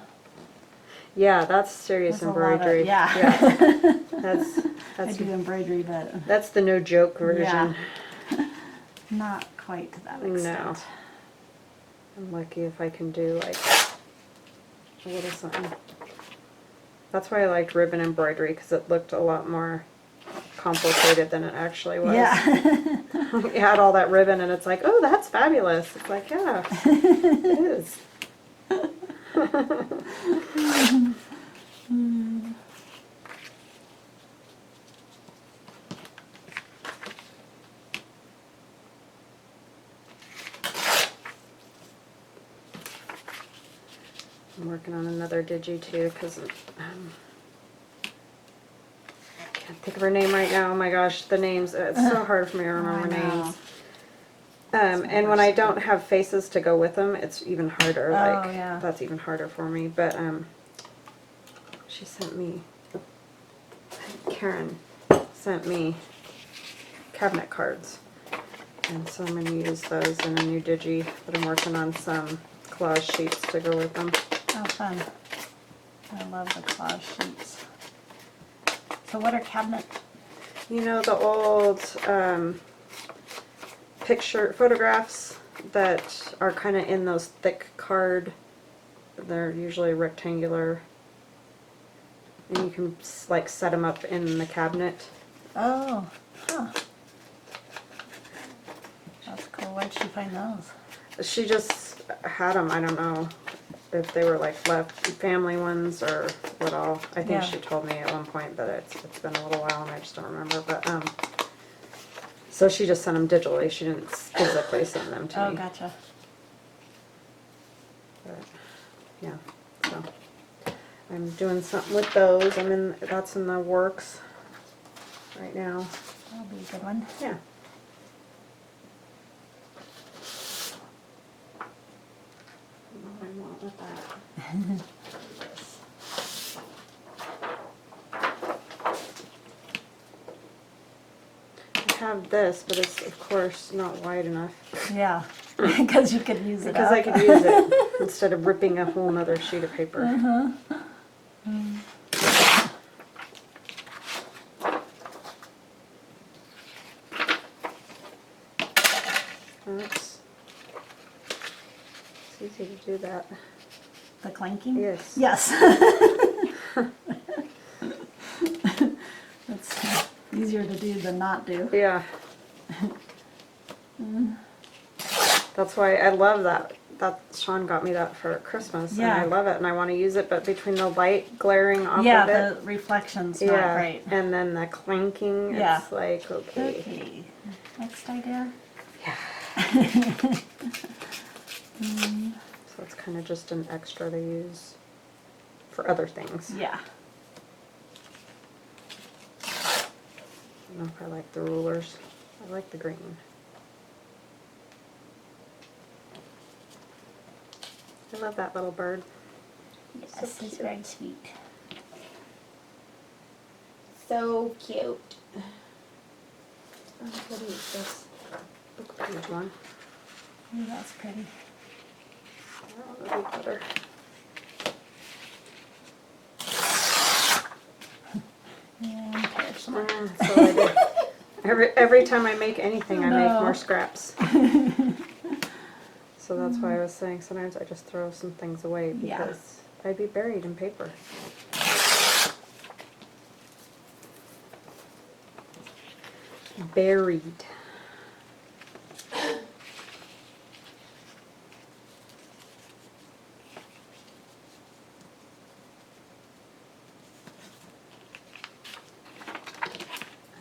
Yeah, that's serious That's a lot of- embroidery. yeah. That's I do embroidery, but that's the no joke version. yeah. Not quite to that extent. No. I'm lucky if I can do like a little something. That's why I liked ribbon embroidery, because it looked a lot more complicated than it actually was. Yeah. You had all that ribbon and it's like, oh, that's fabulous. It's like, yeah, it is. I'm working on another digi too, because I can't think of her name right now. Oh my gosh, the names. It's so hard for me to remember I know. names. And when I don't have faces to go with them, it's even harder. Like, yeah. that's even harder for me. But she sent me, Karen sent me cabinet cards. And so I'm going to use those in a new digi, but I'm working on some collage sheets to go with them. Oh, fun. I love the collage sheets. So what are cabinet? You know, the old picture photographs that are kind of in those thick card. They're usually rectangular, and you can like set them up in the cabinet. Oh, huh. That's cool. Where'd she find those? She just had them. I don't know if they were like left family ones or what all. I think Yeah. she told me at one point, but it's been a little while and I just don't remember. But so she just sent them digitally. She didn't physically send them to Oh, me. gotcha. But, yeah, so I'm doing something with those. That's in the works right now. That'll be a good one. Yeah. I don't know what I want with that. I have this, but it's of course not wide enough. Yeah, because you could use it Because up. I could use it instead of ripping a whole nother sheet of paper. Oops. It's easy to do that. The clanking? Yes. Yes. It's easier to do than not do. Yeah. That's why I love that. Sean got me that for Christmas, and Yeah. I love it, and I want to use it, but between the light glaring off Yeah, of it, the reflection's yeah, not great. and then the clanking, Yeah. it's like, okay. Okay, next idea. Yeah. So it's kind of just an extra to use for other things. Yeah. I don't know if I like the rulers. I like the green. I love that little bird. Yes, So it's cute. very sweet. So cute. Oh, what is this? Book page one. Oh, that's pretty. Oh, that'll be better. And tear some more. That's what I do. Every time I make anything, I make more scraps. So that's why I was saying sometimes I just throw some things away Yeah. because I'd be buried in paper. Buried.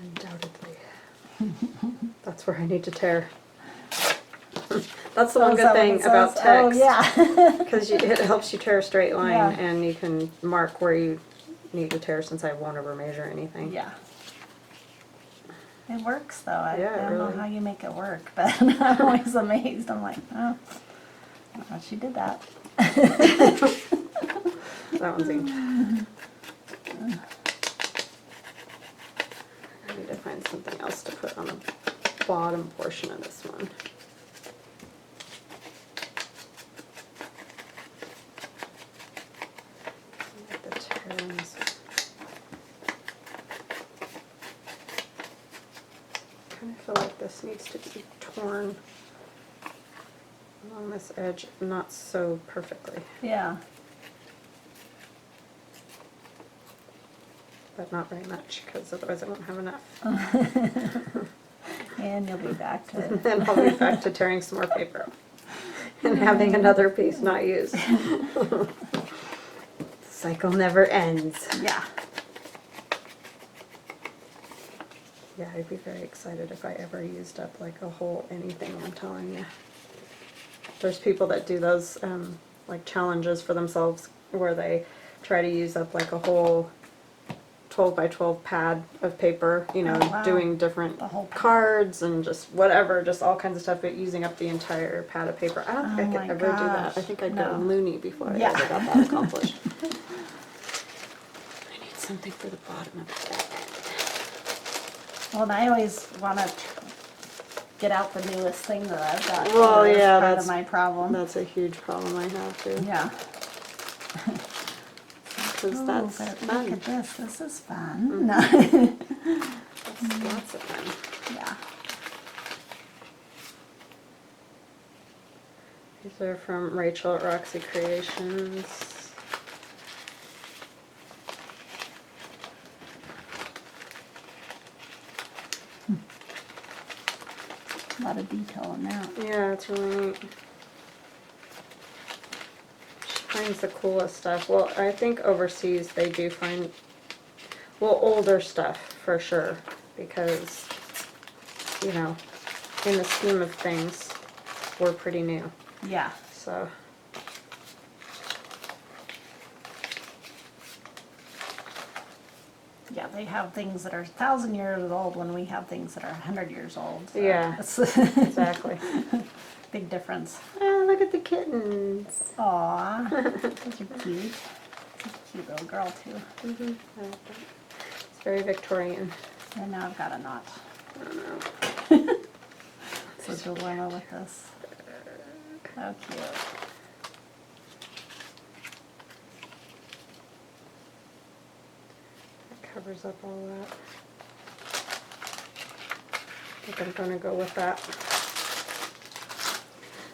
Undoubtedly. That's where I need to tear. That's the one Oh, is good that what thing it about says? text. Oh, yeah. Because it helps you tear a straight line, Yeah. and you can mark where you need to tear, since I won't ever measure anything. Yeah. It works though. I Yeah, it don't know really- how you make it work, but I'm always amazed. I'm like, oh, she did that. That one's ink. I need to find something else to put on the bottom portion of this one. Get the tear in this one. Kind of feel like this needs to be torn along this edge, not so perfectly, Yeah. but not very much, because otherwise I won't have enough. And you'll be back to And then I'll be back to tearing some more paper off and having another piece not used. The cycle never ends. yeah. Yeah, I'd be very excited if I ever used up like a whole anything, I'm telling you. There's people that do those like challenges for themselves where they try to use up like a whole 12 by 12 pad of paper, you know, Oh, wow. doing different The whole cards and just whatever, just all kinds of stuff, but using up the entire pad of paper. I don't think Oh I could my ever do that. gosh, I think I'd no. go loony before I Yeah. ever got that accomplished. I need something for the bottom of it. Well, and I always want to get out the newest thing that I've got. Well, That's yeah, part that's of my problem. That's a huge problem I have too. Yeah. Because Ooh, that's but fun. look at this. This is fun. That's lots of fun. Yeah. These are from Rachel at Roxy Creations. A lot of detail in that. Yeah, it's really neat. She finds the coolest stuff. Well, I think overseas they do find, well, older stuff for sure, because, you know, in the scheme of things, we're pretty new. Yeah. So, Yeah, they have things that are 1,000 years old when we have things that are 100 years old. So yeah, it's exactly. big difference. Oh, look at the kittens. Aw, those are cute. It's a cute little girl too. I like that. It's very Victorian. And now I've got a knot. I don't know. It's a dilemma with this. How cute. Covers up all that. I think I'm going to go with that.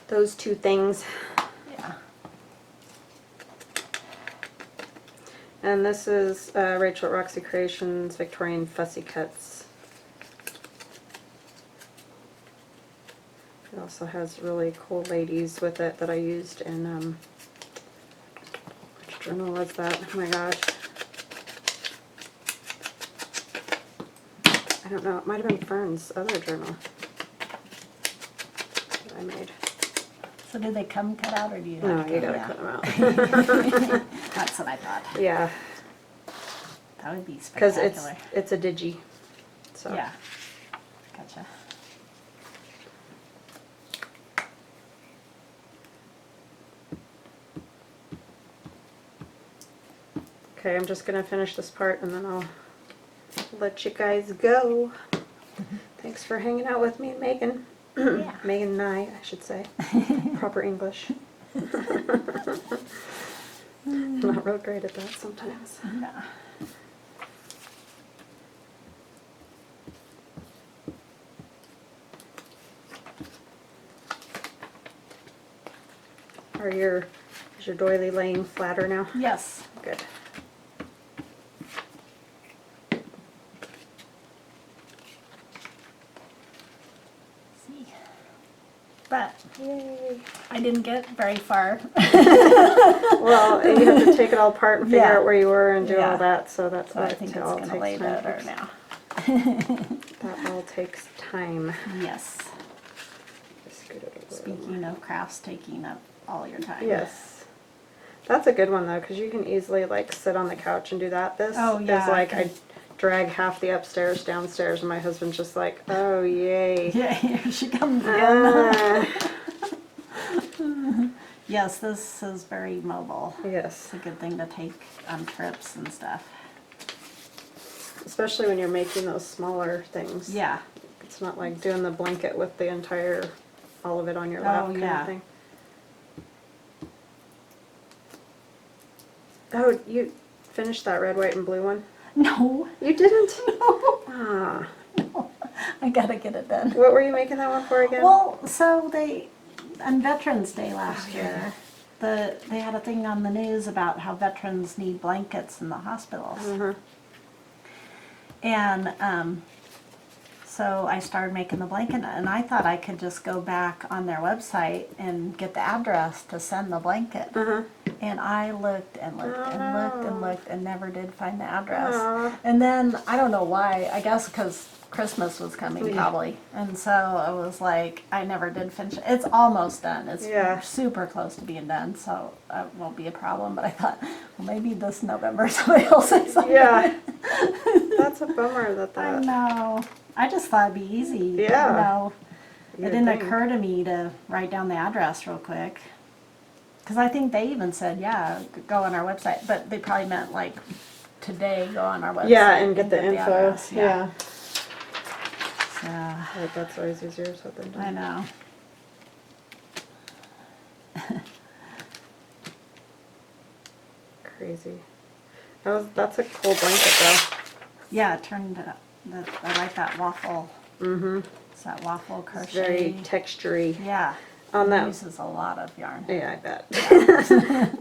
Those two things. Yeah. And this is Rachel at Roxy Creations Victorian Fussy Cuts. It also has really cool ladies with it that I used in, which journal was that? Oh my gosh. I don't know, it might have been Fern's other journal that I made. So do they come cut out or do you No, have to you cut gotta them out? cut them out. That's what I thought. Yeah, That would be because spectacular. it's a digi. So Yeah. Gotcha. okay, I'm just gonna finish this part and then I'll let you guys go. Thanks for hanging out with me and Megan. Yeah. Megan and I should say. Proper English. I'm not real great at that sometimes. Yeah. Is your doily laying flatter now? Yes. Good. See. But Yay. I didn't get very far. Well, you have to take it all apart and figure Yeah. out where you were and do Yeah. all that, so that's So I that think it's all going to takes lay time. better now. That all takes time. Yes. Just scoot it a little Speaking of crafts taking up all your time. Yes. That's a good one though, because you can easily like sit on the couch and do that. This Oh, yeah, is like I I drag half the upstairs downstairs and my husband's just like, oh yay. Yeah, here she comes again. Ah. Yes, this is very mobile. Yes. It's a good thing to take on trips and stuff. Especially when you're making those smaller things. Yeah. It's not like doing the blanket with the entire, all of it on your lap kind yeah. of thing. Oh, you finished that red, white, and blue one? No. You didn't? No. Ah. I gotta get it done. What were you making that one for again? Well, so on Veterans Day last year, they had a thing on the news about how veterans need blankets in the hospitals. Uh-huh. And so I started making the blanket, and I thought I could just go back on their website and get the address to send the blanket. Uh-huh. And I looked and looked and looked and looked and never did find the address. Aw. And then, I don't know why, I guess because Christmas was coming Yeah. probably. And so I was like, I never did finish it. It's almost done. It's Yeah. super close to being done, so it won't be a problem. But I thought, well, maybe this November somebody will say something. Yeah. That's a bummer that I that. know. I just thought it'd be easy. Yeah. You know, You'd it didn't think. occur to me to write down the address real quick. Because I think they even said, yeah, go on our website. But they probably meant like today, go on our website. Yeah, and get the info. address. Yeah. So, Like, that's always easier said than I done. know. Crazy. That's a cool blanket though. Yeah, it turned out. I like that waffle. Mm-hmm. It's that waffle crochet. It's very textury. Yeah. On It that. uses a lot of yarn. Yeah, I bet.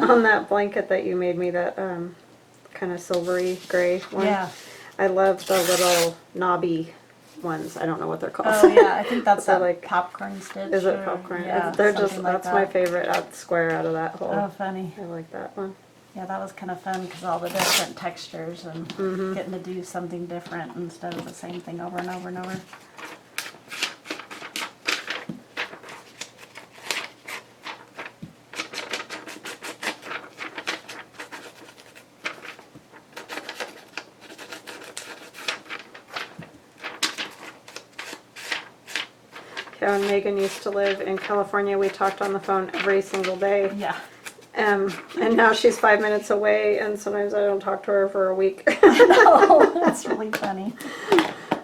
On that blanket that you made me, that kind of silvery gray one. Yeah. I love the little knobby ones. I don't know what they're called. Oh yeah, I think that's They're that like- popcorn stitch. Is it or- popcorn? Yeah, They're just, something like that's my that. favorite square out of that whole. Oh, funny. I like that one. Yeah, that was kind of fun because all the different textures and Mm-hmm. getting to do something different instead of the same thing over and over and over. Okay, when Megan used to live in California, we talked on the phone every single day. Yeah. And now she's 5 minutes away, and sometimes I don't talk to her for a week. Oh, that's really funny.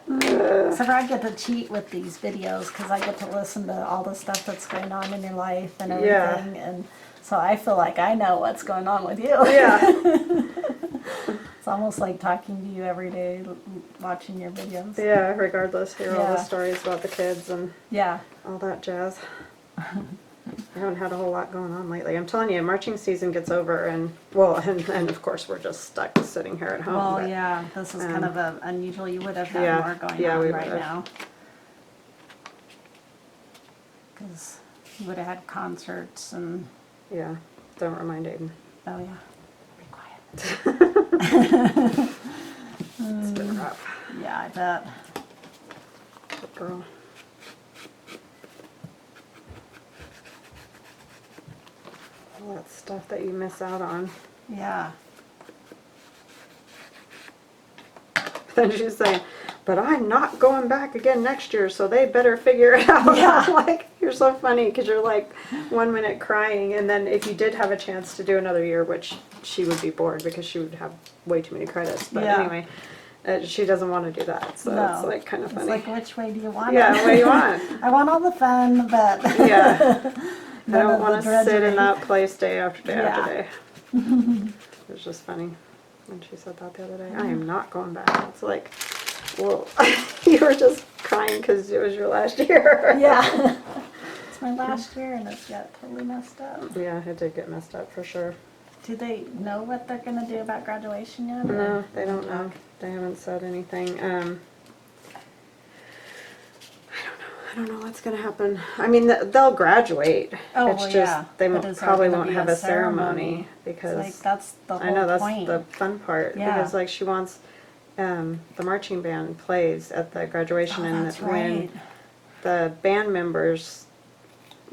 So I get to cheat with these videos because I get to listen to all the stuff that's going on in your life and everything. Yeah. And so I feel like I know what's going on with you. Yeah. It's almost like talking to you every day, watching your videos. Yeah, regardless, hear all the Yeah. stories about the kids and Yeah. all that jazz. I haven't had a whole lot going on lately. I'm telling you, marching season gets over, and well, and of course we're just stuck sitting here at home. Well, but, yeah, this is kind of unusual. You would have had yeah, more going yeah, on we right would've. now. Because you would have had concerts and, yeah. Don't remind Aiden. oh yeah, be quiet. It's been rough. Yeah, I bet. Poor girl. All that stuff that you miss out on. Yeah. Then she's saying, but I'm not going back again next year, so they better figure it out. Yeah. I'm like, you're so funny because you're like 1 minute crying, and then if you did have a chance to do another year, which she would be bored because she would have way too many credits. But Yeah. anyway, she doesn't want to do that, so No. it's like kind of It's funny. like, which way do you want Yeah, it? what do you want? I want all the fun, but Yeah. I none don't of want the to sit in drudgery. that place day after day after Yeah. day. It was just funny when she said that the other day. I am not going back. It's like, well, you were just crying because it was your last year. Yeah. It's my last year and it's got totally messed up. Yeah, it did get messed up for sure. Do they know what they're going to do about graduation yet? or- No, they don't know. They haven't said anything. I don't know what's going to happen. I mean, they'll graduate. Oh, it's well, just yeah. they But is there probably gonna won't be have a a ceremony ceremony? because It's like, that's the whole I know that's point. the fun part Yeah. because like she wants the marching band plays at the graduation, Oh, and that's when right. the band members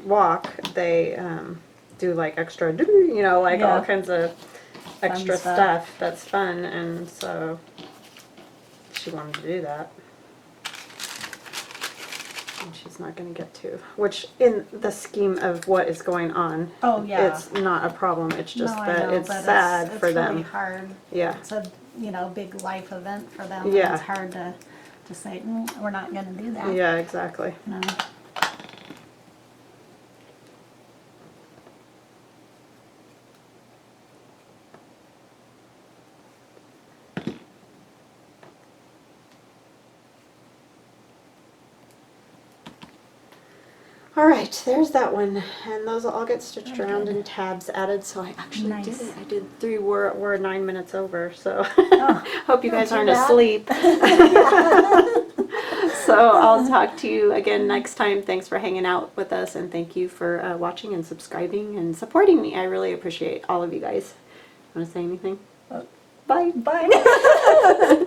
walk, they do like extra, you know, like all Yeah. kinds of extra stuff. stuff that's fun, and so she wanted to do that. And she's not going to get to, which in the scheme of what is going on, Oh, yeah. it's not a problem. It's just No, I that know, it's but sad it's for them. really hard. Yeah. It's a, big life event for them. and Yeah. It's hard to to say, we're not gonna do that. Yeah, exactly. No. All right, there's that one, and those will all get stitched around and tabs added. So I actually did Nice. it. I did 3. We're 9 minutes over, so Oh, hope you not guys too aren't bad. asleep. So I'll talk to you again next time. Thanks for hanging out with us, and thank you for watching and subscribing and supporting me. I really appreciate all of you guys. Want to say anything? Bye. Bye.